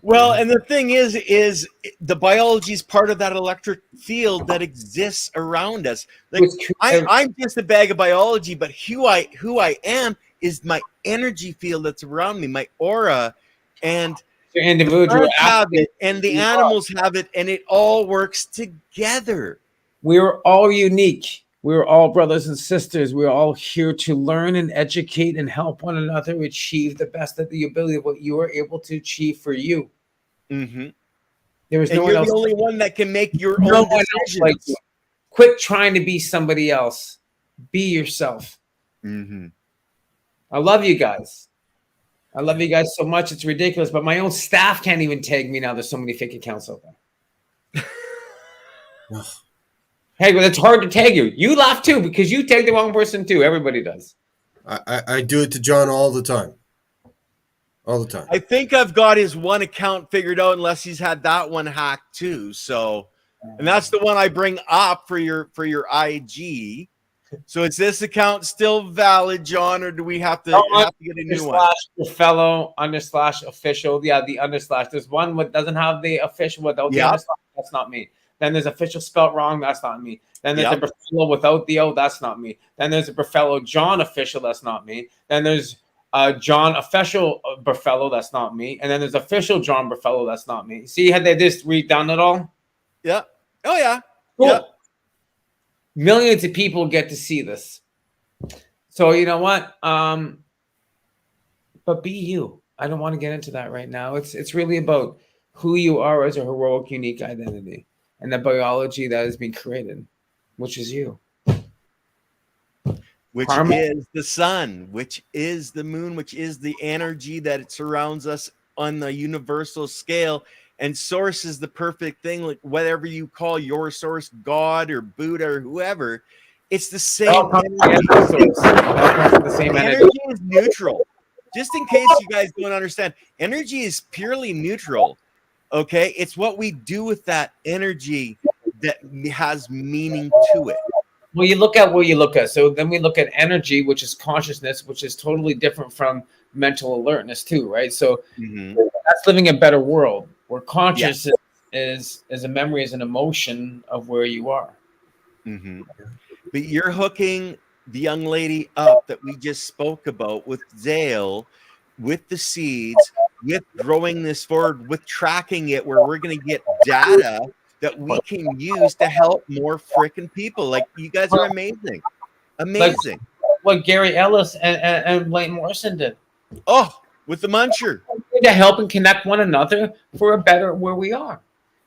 Well, and the thing is the biology is part of that electric field that exists around us. Like I'm just a bag of biology, but who I am is my energy field that's around me, my aura, and your individual have it, and the animals have it, and it all works together. We're all unique. We're all brothers and sisters. We're all here to learn and educate and help one another achieve the best of the ability of what you are able to achieve for you. There is no one else. You're the only one that can make your own decisions. Like you. Quit trying to be somebody else. Be yourself. I love you guys. I love you guys so much. It's ridiculous, but my own staff can't even tag me now. There's so many fake accounts out there. Hey, but it's hard to tag you. You laugh too because you tag the wrong person too. Everybody does. I do it to John all the time. All the time. I think I've got his one account figured out, unless he's had that one hacked too. So, and that's the one I bring up for your IG. So is this account still valid, John, or do we have to get a new one? Berfelo /official. Yeah, the /. There's one that doesn't have the official without the /. That's not me. Then there's official spelt wrong. That's not me. Then there's a Berfelo without the O. That's not me. Then there's a Berfelo John official. That's not me. Then there's John official Berfelo. That's not me. And then there's official John Berfelo. That's not me. See how they just redone it all? Yeah. Oh yeah. Cool. Yeah. Millions of people get to see this. So you know what? But be you. I don't want to get into that right now. It's really about who you are as a heroic, unique identity and the biology that has been created. which is you. Which Karma. is the sun, which is the moon, which is the energy that it surrounds us on the universal scale. And source is the perfect thing, like whatever you call your source, God or Buddha or whoever, it's the same energy. The same energy. Energy is neutral. Just in case you guys don't understand, energy is purely neutral. Okay, it's what we do with that energy that has meaning to it. Well, you look at where you look at. So then we look at energy, which is consciousness, which is totally different from mental alertness too, right? So that's living a better world where conscious is a memory, is an emotion of where you are. But you're hooking the young lady up that we just spoke about with Zale, with the seeds, with growing this forward, with tracking it, where we're going to get data that we can use to help more freaking people. Like, you guys are amazing. Amazing. Like what Gary Ellis and Blaine Morrison did. Oh, with the muncher. To help and connect one another for a better where we are.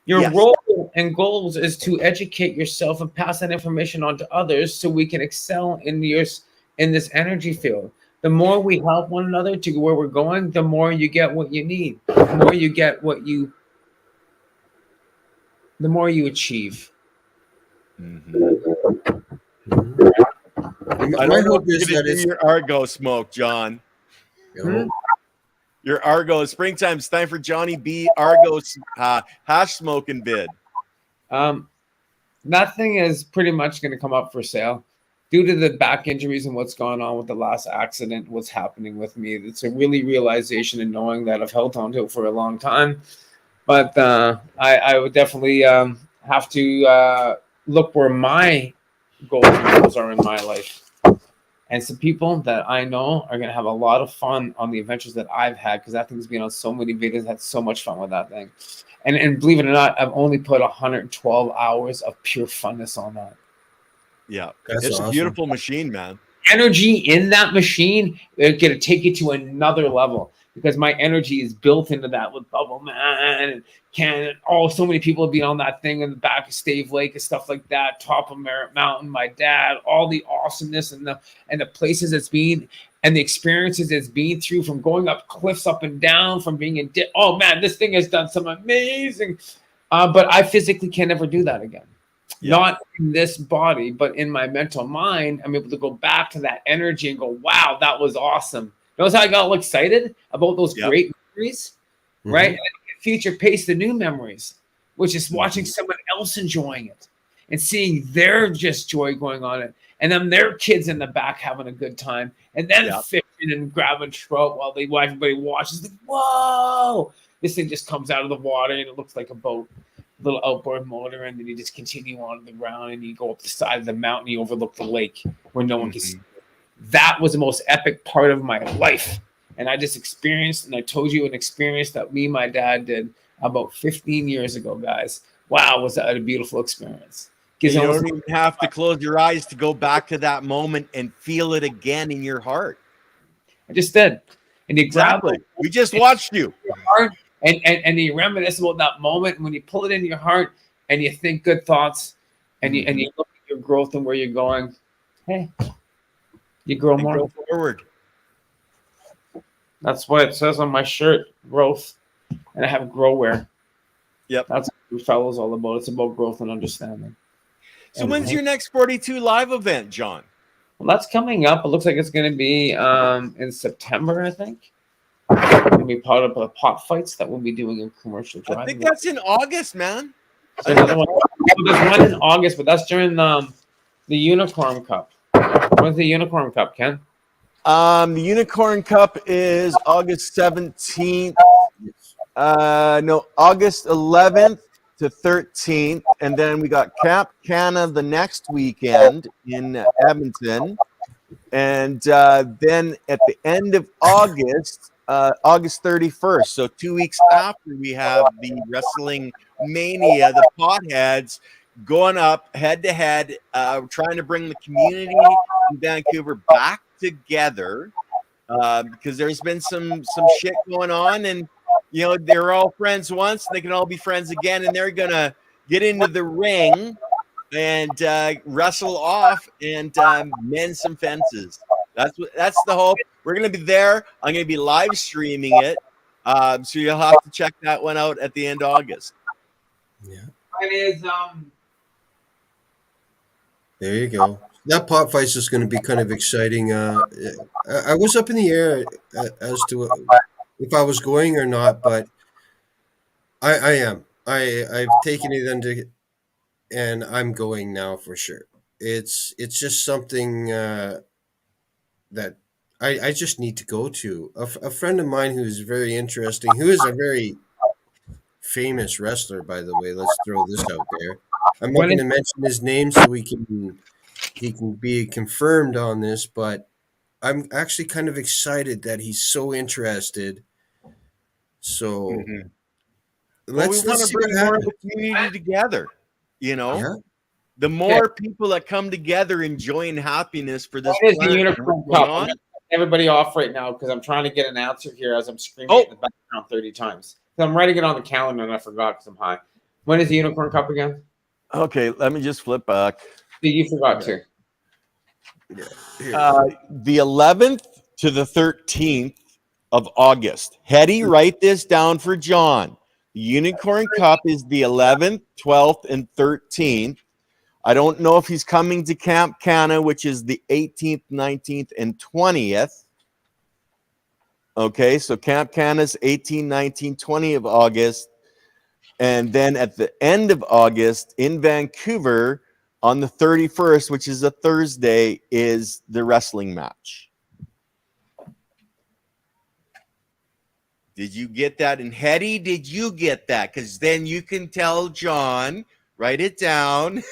Your role and goals is to educate yourself and pass that information on to others so we can excel in this energy field. The more we help one another to where we're going, the more you get what you need. The more you get the more you achieve. I don't know if you're going to do your Argo smoke, John. Your Argo springtime. It's time for Johnny B. Argo hash smoking bid. Nothing is pretty much going to come up for sale due to the back injuries and what's going on with the last accident. What's happening with me? It's a really realization and knowing that I've held on to it for a long time. But I would definitely have to look where my goals are in my life. And some people that I know are going to have a lot of fun on the adventures that I've had, because that thing's been on so many videos. Had so much fun with that thing. And believe it or not, I've only put 112 hours of pure funness on that. Yeah, it's awesome. A beautiful machine, man. Energy in that machine is going to take you to another level, because my energy is built into that with Bubble Man and Cannon. Oh, so many people have been on that thing in the back of Stave Lake and stuff like that. Top of Merritt Mountain, my dad, all the awesomeness and the places it's been and the experiences it's been through, from going up cliffs up and down, from being in. Oh man, this thing has done some amazing. But I physically can never do that again. Yeah. Not in this body, but in my mental mind, I'm able to go back to that energy and go, wow, that was awesome. Notice how I got all excited about those great memories, right? And future pace the new memories, which is watching someone else enjoying it and seeing their just joy going on it. And then their kids in the back having a good time. And then fishing and grabbing trout while everybody watches. Like, whoa! This thing just comes out of the water and it looks like a boat. Little outboard motor, and then you just continue on the ground and you go up the side of the mountain, you overlook the lake where no one can see. That was the most epic part of my life. And I just experienced, and I told you an experience that me and my dad did about 15 years ago, guys. Wow, was that a beautiful experience. You don't even have to close your eyes to go back to that moment and feel it again in your heart. I just did. And you grab it. We just watched you. And you reminisce about that moment when you pull it into your heart and you think good thoughts and you look at your growth and where you're going. Hey, you grow more. Go forward. That's what it says on my shirt, growth. And I have grow-wear. Yep. That's what Berfelo is all about. It's about growth and understanding. So when's your next 42 live event, John? Well, that's coming up. It looks like it's going to be in September, I think. Going to be part of the pot fights that we'll be doing in commercial drive. I think that's in August, man. So another one. There's one in August, but that's during the Unicorn Cup. When's the Unicorn Cup, Ken? The Unicorn Cup is August 17th. August 11th to 13th, and then we got Cap Canna the next weekend in Edmonton, and then at the end of August. August 31st, so 2 weeks after, we have the Wrestling Mania, the Potheads going up head to head, trying to bring the community in Vancouver back together, because there's been some shit going on, and they're all friends once, and they can all be friends again, and they're gonna get into the ring and wrestle off and mend some fences. That's the hope. We're gonna be there. I'm gonna be live streaming it, so you'll have to check that one out at the end of August. Yeah. Mine is There you go. That pot fight's just going to be kind of exciting. I was up in the air as to if I was going or not, but I am. I've taken it under, and I'm going now for sure. It's just something that I just need to go to. A friend of mine who's very interesting, who is a very famous wrestler, by the way. Let's throw this out there. I'm not going to mention his name so he can be confirmed on this, but I'm actually kind of excited that he's so interested. So Well, we want to see bring what more of happens. the community together. You know, Yeah. the more people that come together enjoying happiness for this What is the planet and Unicorn what's going Cup? on. Everybody off right now because I'm trying to get an answer here as I'm screaming Oh. in the background 30 times. So I'm writing it on the calendar and I forgot because I'm high. When is the Unicorn Cup again? Okay, let me just flip back. You forgot to. Yeah. Here. The 11th to the 13th of August. Hetty, write this down for John. The Unicorn Cup is the 11th, 12th, and 13th. I don't know if he's coming to Camp Canna, which is the 18th, 19th, and 20th. Okay, so Camp Canna's 18, 19, 20 of August. And then at the end of August in Vancouver on the 31st, which is a Thursday, is the wrestling match. Did you get that? And Hetty, did you get that? Because then you can tell John, write it down.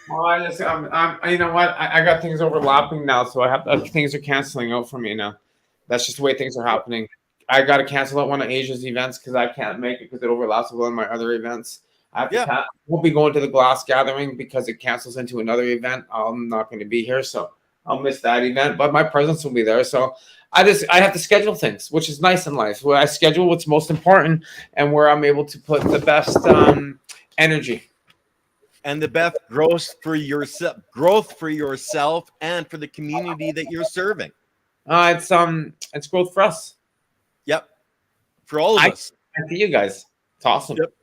Oh, you know what? I got things overlapping now, so I have things are canceling out for me now. That's just the way things are happening. I got to cancel out one of Asia's events because I can't make it because it overlaps with one of my other events. I won't be going to the glass gathering because it cancels into another event. I'm not going to be here, so I'll miss that event. But my presence will be there, so I have to schedule things, which is nice in life. Where I schedule what's most important and where I'm able to put the best energy. And the best growth for yourself and for the community that you're serving. It's growth for us. Yep, for all of us. And for you guys, it's awesome. Yep.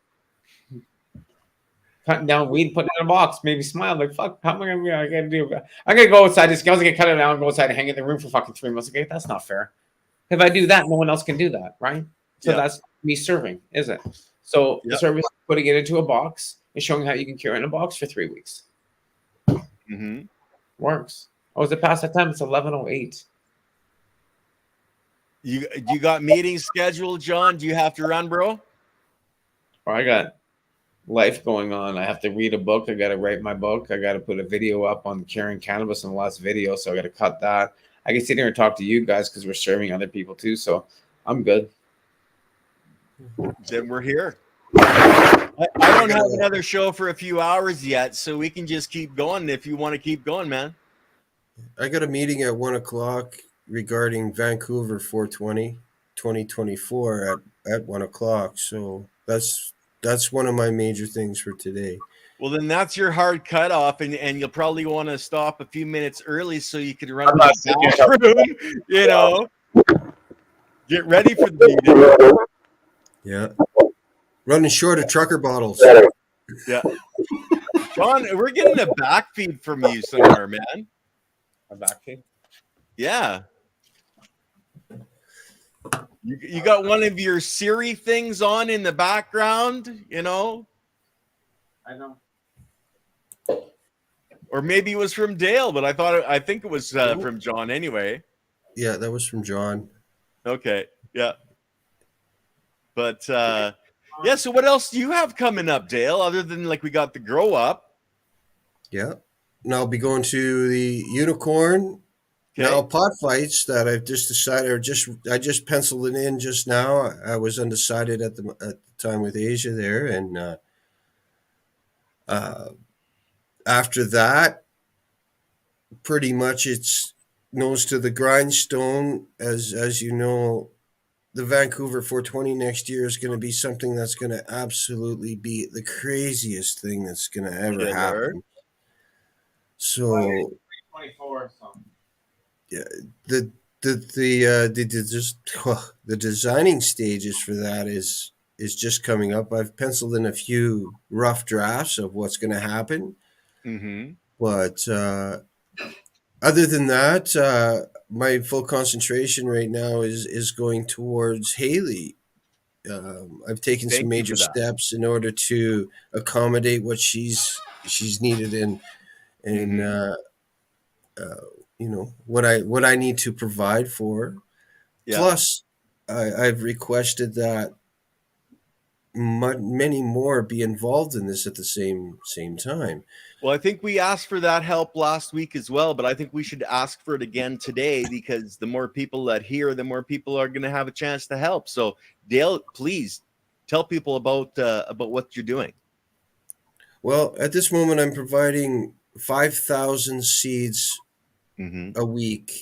Cutting down weed, putting it in a box, maybe smile like fuck. How am I gonna? I gotta do. I'm gonna go outside. I was gonna cut it down, and go outside and hang it in the room for fucking 3 months. Okay, that's not fair. If I do that, no one else can do that, right? So that's me serving, is it? So the service putting it into a box is showing how you can cure in a box for 3 weeks. Works. Oh, is it past that time? It's 11:08. You got meetings scheduled, John? Do you have to run, bro? Or I got life going on. I have to read a book. I got to write my book. I got to put a video up on curing cannabis in the last video, so I got to cut that. I can sit here and talk to you guys because we're serving other people too, so I'm good. Then we're here. I don't have another show for a few hours yet, so we can just keep going if you want to keep going, man. I got a meeting at 1 o'clock regarding Vancouver 420 2024 at 1 o'clock. So that's one of my major things for today. Well, then that's your hard cutoff, and you'll probably want to stop a few minutes early so you can run to the bathroom, you know. Get ready for the meeting. Yeah. Running short of trucker bottles. Yeah. John, we're getting a back feed from you somewhere, man. A back feed? Yeah. You got one of your Siri things on in the background, you know? I know. Or maybe it was from Dale, but I think it was from John anyway. Yeah, that was from John. Okay. Yeah. But yeah, so what else do you have coming up, Dale, other than like we got the grow up? Yeah. And I'll be going to the Unicorn. Okay. Now pot fights that I've just decided, I just penciled it in just now. I was undecided at the time with Asia there, and after that, pretty much it's nose to the grindstone. As you know, the Vancouver 420 next year is going to be something that's going to absolutely be the craziest thing that's going to ever happen. So 24. So. yeah, the designing stages for that is just coming up. I've penciled in a few rough drafts of what's going to happen, Mm-hmm. but other than that, my full concentration right now is going towards Haley. I've taken some Thank you major for that. steps in order to accommodate what she's needed and Mm-hmm. what I need to provide for her. Yeah. Plus, I've requested that many more be involved in this at the same time. Well, I think we asked for that help last week as well, but I think we should ask for it again today because the more people that hear, the more people are going to have a chance to help. So, Dale, please tell people about what you're doing. Well, at this moment, I'm providing 5,000 seeds Mm-hmm. a week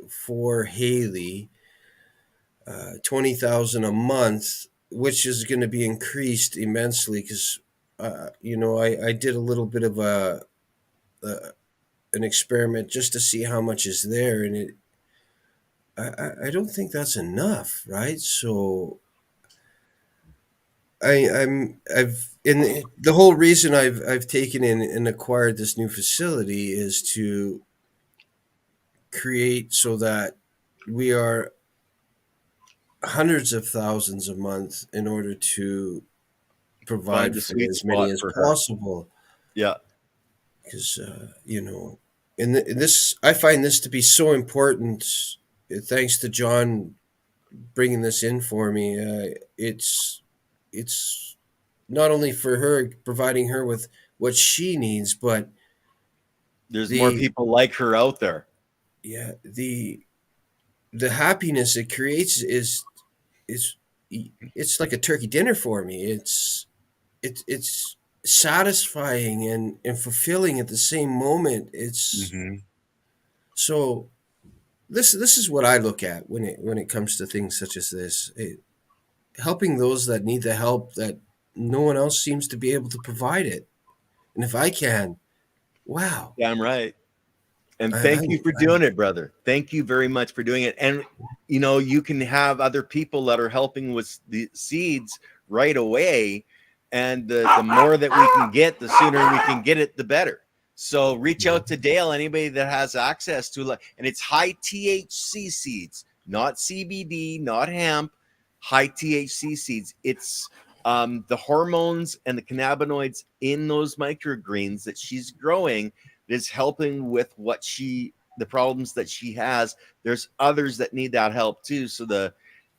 for Haley, 20,000 a month, which is going to be increased immensely because, I did a little bit of a an experiment just to see how much is there, and I don't think that's enough, right? So the whole reason I've taken in and acquired this new facility is to create so that we are hundreds of thousands a month in order to Find provide the for sweet as many spot as for her. possible. Yeah. Because in this, I find this to be so important. Thanks to John bringing this in for me. It's not only for her, providing her with what she needs, but There's more the people like her out there. yeah the happiness it creates is it's like a turkey dinner for me. It's satisfying and fulfilling at the same moment. It's Mm-hmm. so this is what I look at when it comes to things such as this. Helping those that need the help that no one else seems to be able to provide it. And if I can, wow. Damn right. And I, thank I'm, you for I'm doing it, brother. Thank you very much for doing it. And you can have other people that are helping with the seeds right away. And the more that we can get, the sooner we can get it, the better. So reach out to Dale, anybody that has access to, and it's high THC seeds, not CBD, not hemp, high THC seeds. It's the hormones and the cannabinoids in those microgreens that she's growing is helping with the problems that she has. There's others that need that help too. So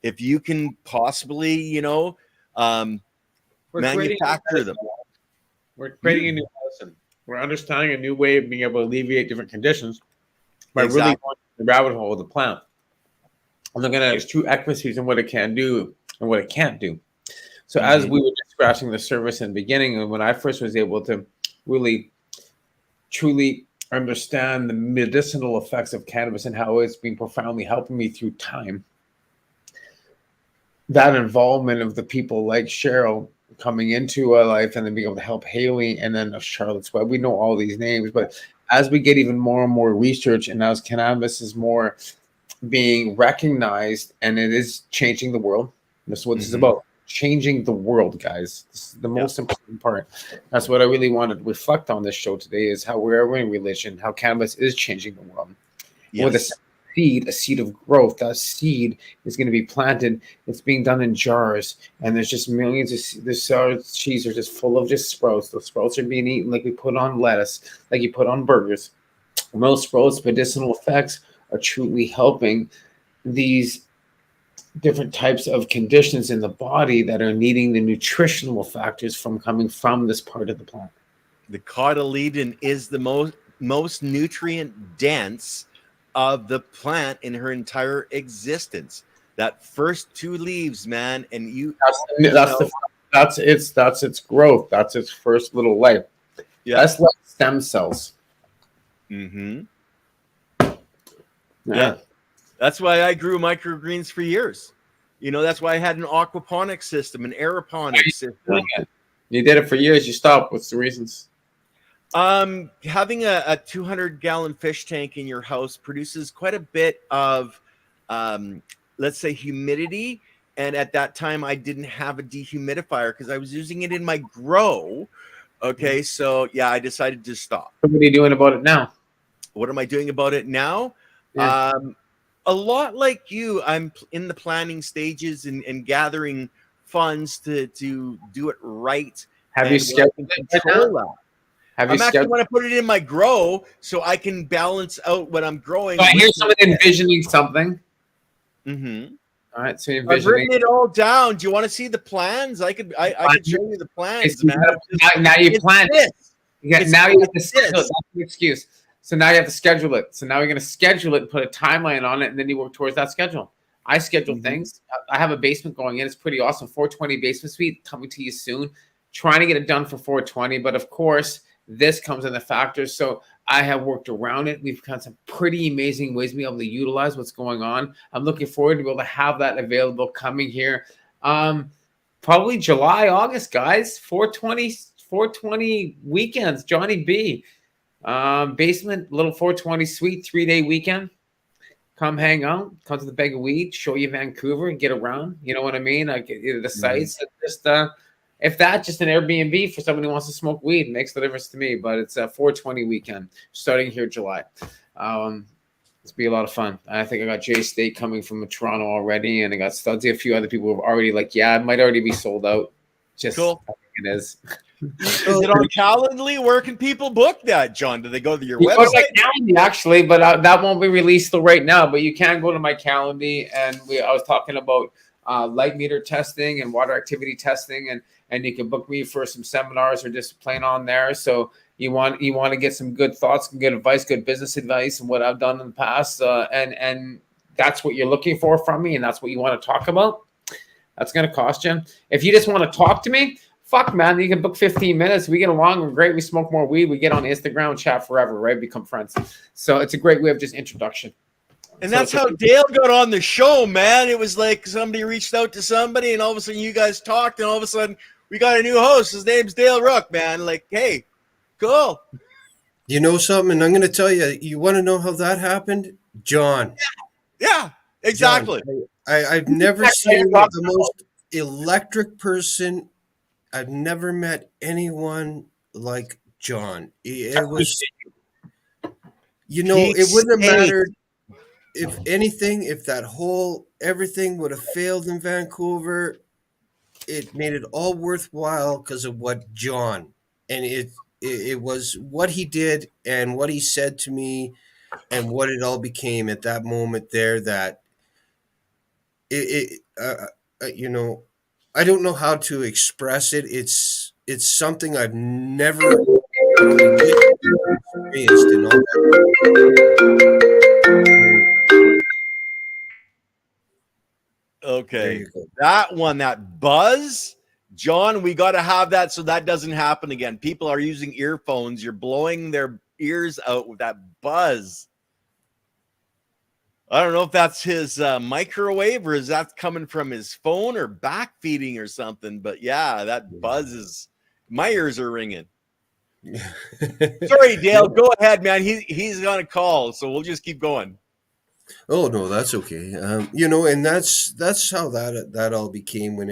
if you can possibly, manufacture them. We're creating a new medicine. We're understanding a new way of being able to alleviate different conditions by really Exactly. going the rabbit hole of the plant. And looking at its true equities and what it can do and what it can't do. So as we were just scratching the surface in the beginning, and when I first was able to really truly understand the medicinal effects of cannabis and how it's been profoundly helping me through time, that involvement of the people like Cheryl coming into our life and then being able to help Haley and then Charlotte's Web. We know all these names, but as we get even more and more research and as cannabis is more being recognized and it is changing the world, this is what this is about. Changing the world, guys. This is the most important part. That's what I really wanted to reflect on this show today is how we're in religion, how cannabis is changing the world. Yes. With a seed of growth. That seed is going to be planted. It's being done in jars, and there's just millions of cheese are just full of just sprouts. Those sprouts are being eaten like we put on lettuce, like you put on burgers. And those sprouts' medicinal effects are truly helping these different types of conditions in the body that are needing the nutritional factors from coming from this part of the plant. The cotyledon is the most nutrient dense of the plant in her entire existence. That first two leaves, man, and that's its growth. That's its first little life. Yeah. That's like stem cells. Yeah. That's why I grew microgreens for years. That's why I had an aquaponics system, an aeroponics system. You did it for years. You stopped. What's the reasons? Having a 200-gallon fish tank in your house produces quite a bit of, let's say, humidity. And at that time, I didn't have a dehumidifier because I was using it in my grow. Okay, so yeah, I decided to stop. What are you doing about it now? What am I doing about it now? Yeah. A lot like you, I'm in the planning stages and gathering funds to do it right. Have you And where I scheduled can it right control now? that. Have you I'm actually scheduled? want to put it in my grow so I can balance out what I'm growing. So I hear with someone envisioning something. Mhm. All right, so you're I've envisioning. written it all down. Do you want to see the plans? I could show you the plans, So man. now you It's plan. this. Now you have to It's schedule it. this. That's the excuse. So now you have to schedule it. So now you're going to schedule it and put a timeline on it, and then you work towards that schedule. I schedule Mhm. things. I have a basement going in. It's pretty awesome. 420 basement suite coming to you soon. Trying to get it done for 420, but of course, this comes in the factors. So I have worked around it. We've got some pretty amazing ways to be able to utilize what's going on. I'm looking forward to be able to have that available coming here. Probably July, August, guys. 420 weekends. Johnny B. Basement, little 420 suite, 3-day weekend. Come hang out, come to the Bag of Weed, show you Vancouver, and get around. You know what I mean? Like the sites. Just if that, just an Airbnb for someone who wants to smoke weed makes no difference to me. But it's a 420 weekend starting here July. It's be a lot of fun. I think I got Jay State coming from Toronto already, and I got Studsy. A few other people who have already yeah, it might already be sold out. Just Cool. I think it is. Is it on Calendly? Where can people book that, John? Do they go to your You go to website? my Calendly, actually, but that won't be released till right now. But you can go to my Calendly, and I was talking about light meter testing and water activity testing, and you can book me for some seminars or just plain on there. So you want to get some good thoughts, and good advice, good business advice, and what I've done in the past, and that's what you're looking for from me, and that's what you want to talk about. That's going to cost you. If you just want to talk to me, fuck, man, you can book 15 minutes. We get along. We're great. We smoke more weed. We get on Instagram and chat forever, right? Become friends. So it's a great way of just introduction. And So that's how Dale got on the show, man. It was like somebody reached out to somebody, and all of a sudden you guys talked, and all of a sudden we got a new host. His name's Dale Rook, man. Like, hey, cool. You know something? I'm going to tell you. You want to know how that happened? John. Yeah, exactly. John, I've never seen the most electric person. I've never met anyone like John. It was, it wouldn't have mattered if anything, if that whole everything would have failed in Vancouver. It made it all worthwhile because of what John, and it was what he did and what he said to me and what it all became at that moment there that I don't know how to express it. It's something I've never experienced in all Okay. That one, that buzz, John, we got to have that so that doesn't happen again. People are using earphones. You're blowing their ears out with that buzz. I don't know if that's his microwave or is that coming from his phone or back feeding or something. But yeah, that buzz is, my ears are ringing. Sorry, Dale, go ahead, man. He's on a call, so we'll just keep going. Oh no, that's okay. And that's how that all became when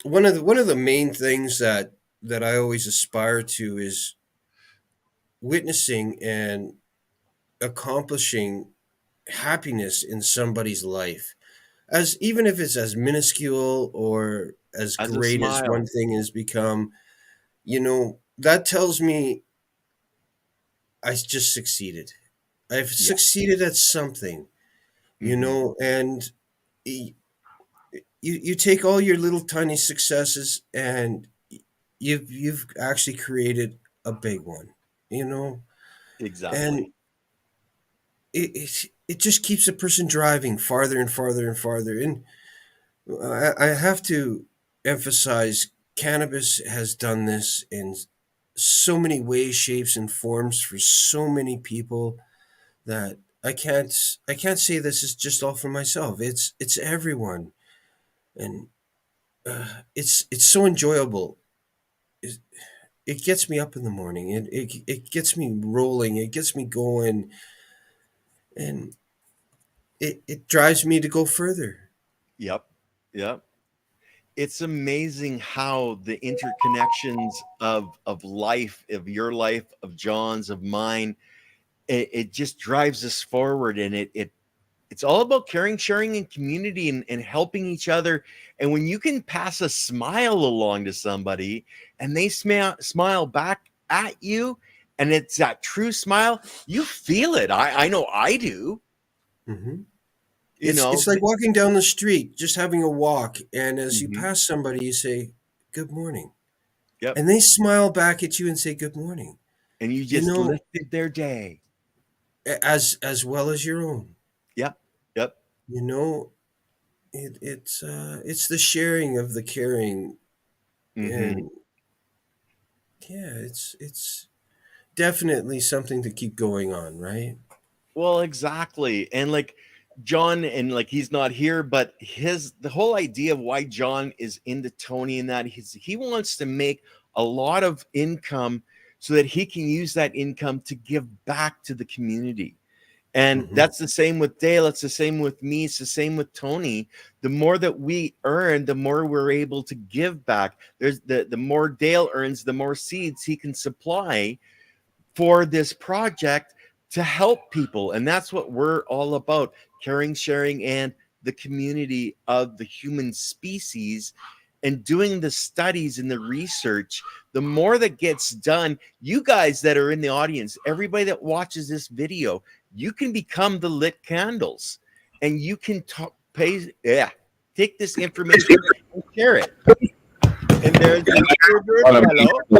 one of the main things that I always aspire to is witnessing and accomplishing happiness in somebody's life, as even if it's as minuscule or as As a great as smile. one thing has become. That tells me I just succeeded. I've succeeded at something, and you take all your little tiny successes and you've actually created a big one, Exactly. and it just keeps a person driving farther and farther and farther. And I have to emphasize, cannabis has done this in so many ways, shapes, and forms for so many people that I can't say this is just all for myself. It's everyone, and it's so enjoyable. it gets me up in the morning. It gets me rolling. It gets me going, and it drives me to go further. Yep. Yep. It's amazing how the interconnections of life, of your life, of John's, of mine, it just drives us forward, and it's all about caring, sharing, and community, and helping each other. And when you can pass a smile along to somebody and they smile back at you, and it's that true smile, you feel it. I know I do. Hmm. You know. It's like walking down the street, just having a walk, and as you Mhm. pass somebody, you say, "Good morning," Yep. and they smile back at you and say, "Good morning." And you You just know, lifted their day. as well as your own. Yep. Yep. You know, it's the sharing of the caring, Hmm. and yeah, it's definitely something to keep going on, right? Well, exactly. And like John, and like he's not here, but the whole idea of why John is into Tony and that he wants to make a lot of income so that he can use that income to give back to the community. And Hmm. that's the same with Dale. It's the same with me. It's the same with Tony. The more that we earn, the more we're able to give back. There's the more Dale earns, the more seeds he can supply for this project to help people. And that's what we're all about: caring, sharing, and the community of the human species, and doing the studies and the research. The more that gets done, you guys that are in the audience, everybody that watches this video, you can become the lit candles, and you can take this information and share it. And there's Mr. Berfelo.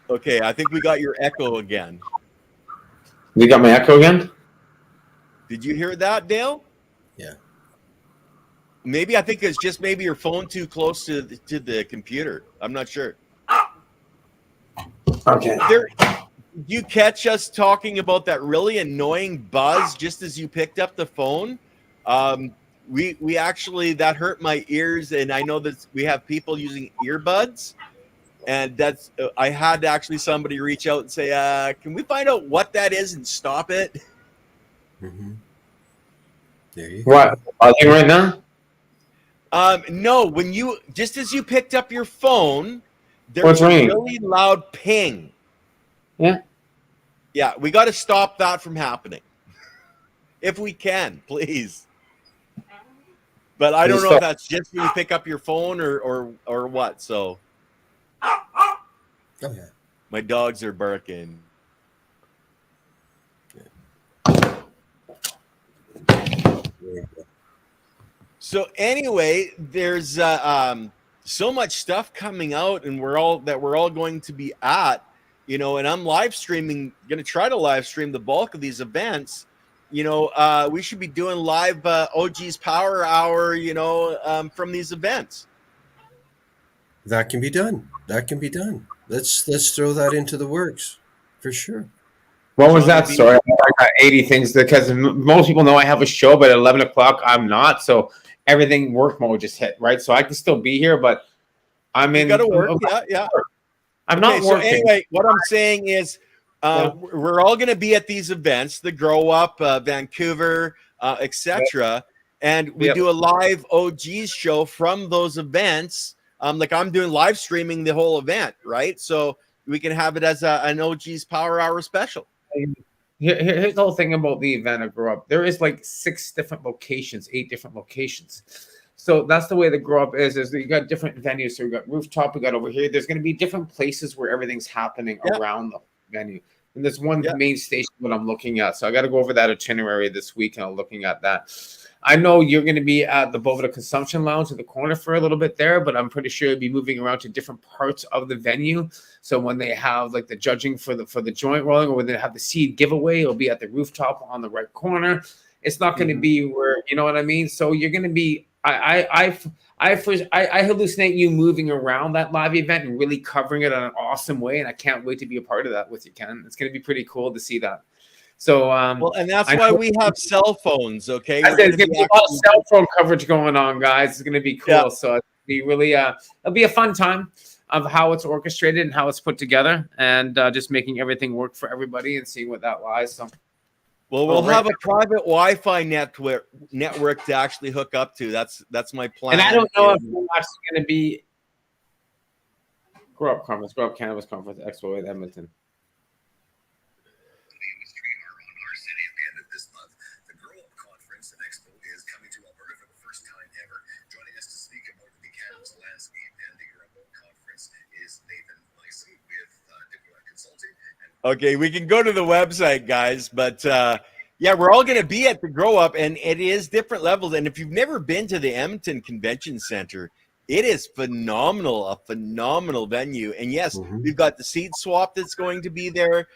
Okay, I think we got your echo again. You got my echo again? Did you hear that, Dale? Yeah. Maybe I think it's just maybe your phone too close to the computer. I'm not sure. Okay. Did you catch us talking about that really annoying buzz just as you picked up the phone? We actually, that hurt my ears, and I know that we have people using earbuds, and that's I had actually somebody reach out and say, "Can we find out what that is and stop it?" Hmm. There you What? go. Buzzing right now? No, when you just as you picked up your phone, there What's was a ringing? really loud ping. Yeah. Yeah, we got to stop that from happening. If we can, please. But I don't know if that's just when you pick up your phone or what. So Oh yeah. my dogs are barking. There you go. So anyway, there's so much stuff coming out, and we're all going to be at, and I'm live streaming, going to try to live stream the bulk of these events. We should be doing live OG's Power Hour, from these events. That can be done. That can be done. Let's throw that into the works for sure. What was Johnny that B. story? I got 80 things because most people know I have a show, but at 11 o'clock I'm not. So everything work mode just hit, right? So I can still be here, but I'm You in. got to work. Yeah. I'm Okay, not so working. anyway, what I'm saying is we're all going to be at these events, the Grow Up, Vancouver, etc. And we do a live OGs show from those events. Like I'm doing live streaming the whole event, right? So we can have it as an OGs Power Hour special. Here's the whole thing about the event of Grow Up. There is like 8 different locations. So that's the way the Grow Up is you got different venues. So we got rooftop, we got over here. There's going to be different places where everything's happening around the venue. And there's one main station that I'm looking at. So I got to go over that itinerary this week, and I'm looking at that. I know you're going to be at the Boveda Consumption Lounge in the corner for a little bit there, but I'm pretty sure you'll be moving around to different parts of the venue. So when they have like the judging for the joint rolling, or when they have the seed giveaway, it'll be at the rooftop on the right corner. It's not going to be where, you know what I mean? So you're going to be, I hallucinate you moving around that live event and really covering it in an awesome way. And I can't wait to be a part of that with you, Ken. It's going to be pretty cool to see that. So, well, and that's why we have cell phones. Okay, there's going to be a lot of cell phone coverage going on, guys. It's going to be cool. So be really it'll be a fun time of how it's orchestrated and how it's put together, and just making everything work for everybody and seeing what that lies. So. Well, we'll have a private Wi-Fi network to actually hook up to. That's my plan. And I don't know if we're actually going to be Grow Up Cannabis Conference Expo at Edmonton. Okay, we can go to the website, guys, but yeah, we're all going to be at the Grow Up, and it is different levels. And if you've never been to the Edmonton Convention Center, it is phenomenal, a phenomenal venue. And yes, we've got the seed swap that's going to be there.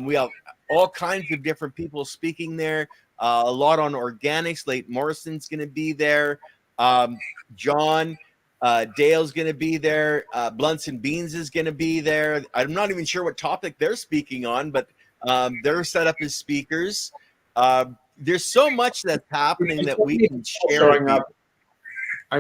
We have all kinds of different people speaking there. A lot on organics. Late Morrison's going to be there. John. Dale's going to be there. Blunts and Beans is going to be there. I'm not even sure what topic they're speaking on, but they're set up as speakers. There's so much that's happening that we can share.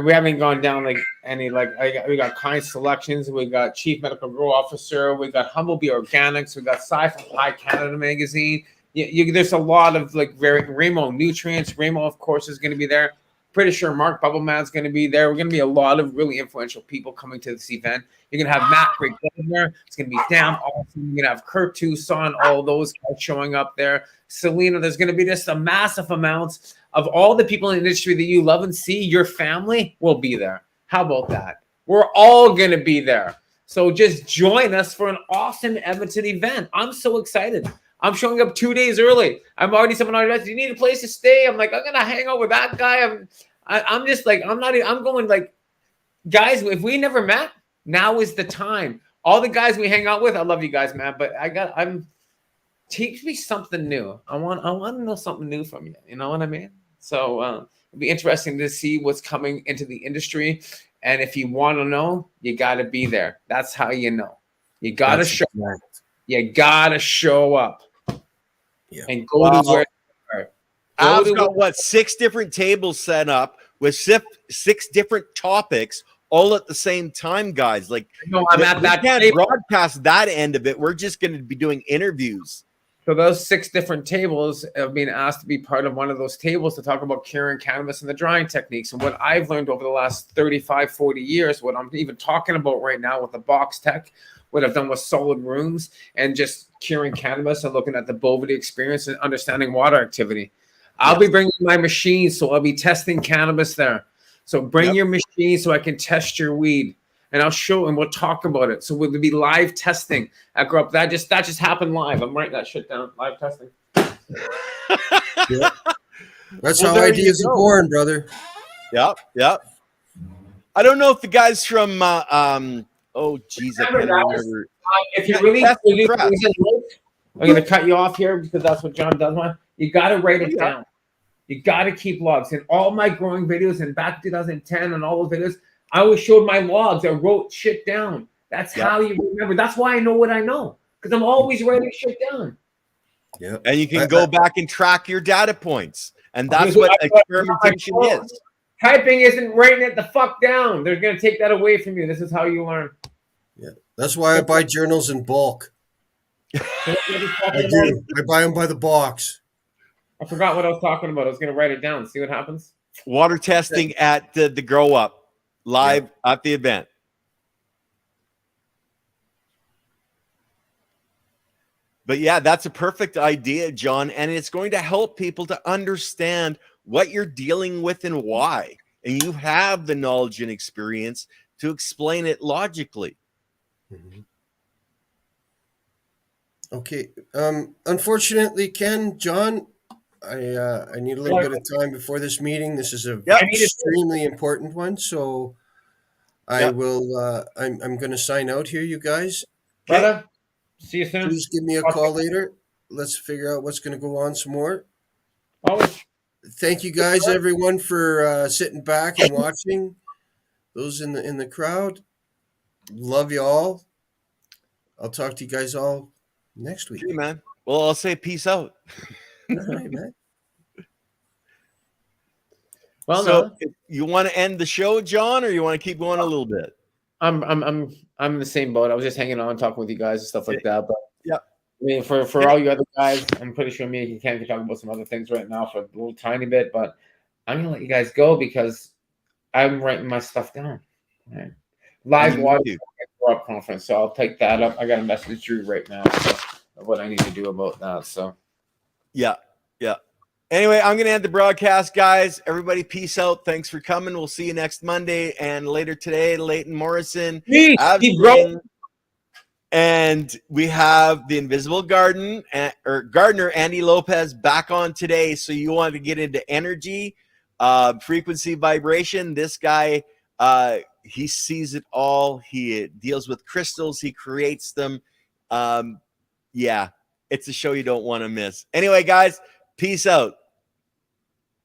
We haven't gone down like any we got Kind Selections, we got Chief Medical Grow Officer, we got Humblebee Organics, we got Sci-Fi High Canada Magazine. There's a lot of like Ramo Nutrients. Ramo, of course, is going to be there. Pretty sure Mark Bubbleman's going to be there. We're going to be a lot of really influential people coming to this event. You're going to have Matt Greg there. It's going to be damn awesome. You're going to have Kurt Tucson, all those guys showing up there. Selena, there's going to be just a massive amounts of all the people in the industry that you love and see. Your family will be there. How about that? We're all going to be there. So just join us for an awesome Edmonton event. I'm so excited. I'm showing up 2 days early. I'm already someone already. Do you need a place to stay? I'm like, I'm gonna hang out with that guy. I'm just like, I'm going like, guys. If we never met, now is the time. All the guys we hang out with, I love you guys, man. But teach me something new. I want to know something new from you. You know what I mean? So it'll be interesting to see what's coming into the industry. And if you want to know, you got to be there. That's how you know. You got to show up. You got to show up. Yeah. And go to where I've got 6 different tables set up with 6 different topics all at the same time, guys. Like, I'm at that can't table. broadcast that end of it. We're just going to be doing interviews. So those 6 different tables have been asked to be part of one of those tables to talk about curing cannabis and the drying techniques. And what I've learned over the last 35, 40 years, what I'm even talking about right now with the box tech, what I've done with solid rooms and just curing cannabis and looking at the Bovity experience and understanding water activity. I'll be bringing my machine, so I'll be testing cannabis there. So bring your machine so I can test your weed, and I'll show and we'll talk about it. So we'll be live testing. I grew up that just happened live. I'm writing that shit down. Live testing. That's how ideas are born, brother. Yep. I don't know if the guys from oh geez, I can't remember. If you really, I'm going to cut you off here because that's what John does. You got to write it down. You got to keep logs. In all my growing videos and back in 2010 and all those videos, I always showed my logs. I wrote shit down. That's how you remember. That's why I know what I know, because I'm always writing shit down. Yeah, and you can go back and track your data points, and that's what experimentation is. Typing isn't writing it the fuck down. They're going to take that away from you. This is how you learn. Yeah, that's why I buy journals in bulk. I do. I buy them by the box. I forgot what I was talking about. I was going to write it down. See what happens. Water testing at the Grow Up live at the event. But yeah, that's a perfect idea, John, and it's going to help people to understand what you're dealing with and why. And you have the knowledge and experience to explain it logically. Mm-hmm. Okay. Unfortunately, Ken, John, I need a little bit of time before this meeting. This is an extremely important one, so I will. I'm going to sign out here, you guys. Brother, see you soon. Please give me a call later. Let's figure out what's going to go on some more. Always. Thank you guys, everyone, for sitting back and watching. Those in the crowd, love you all. I'll talk to you guys all next week. Hey, man. Well, I'll say peace out. All right, man. Well, So no, you want to end the show, John, or you want to keep going a little bit? I'm in the same boat. I was just hanging on, talking with you guys and stuff like that. But Yeah. I mean, for all you other guys, I'm pretty sure me and Ken can talk about some other things right now for a little tiny bit. But I'm gonna let you guys go because I'm writing my stuff down. All right. Live You water need up conference, so I'll take that up. I got a message Drew right now of what I need to do about that. So Yeah. Anyway, I'm going to end the broadcast, guys. Everybody, peace out. Thanks for coming. We'll see you next Monday and later today. Leighton Morrison, me, Absing, and we have the Invisible Garden or Gardener Andy Lopez back on today. So you want to get into energy, frequency, vibration. This guy, he sees it all. He deals with crystals. He creates them. Yeah, it's a show you don't want to miss. Anyway, guys, peace out.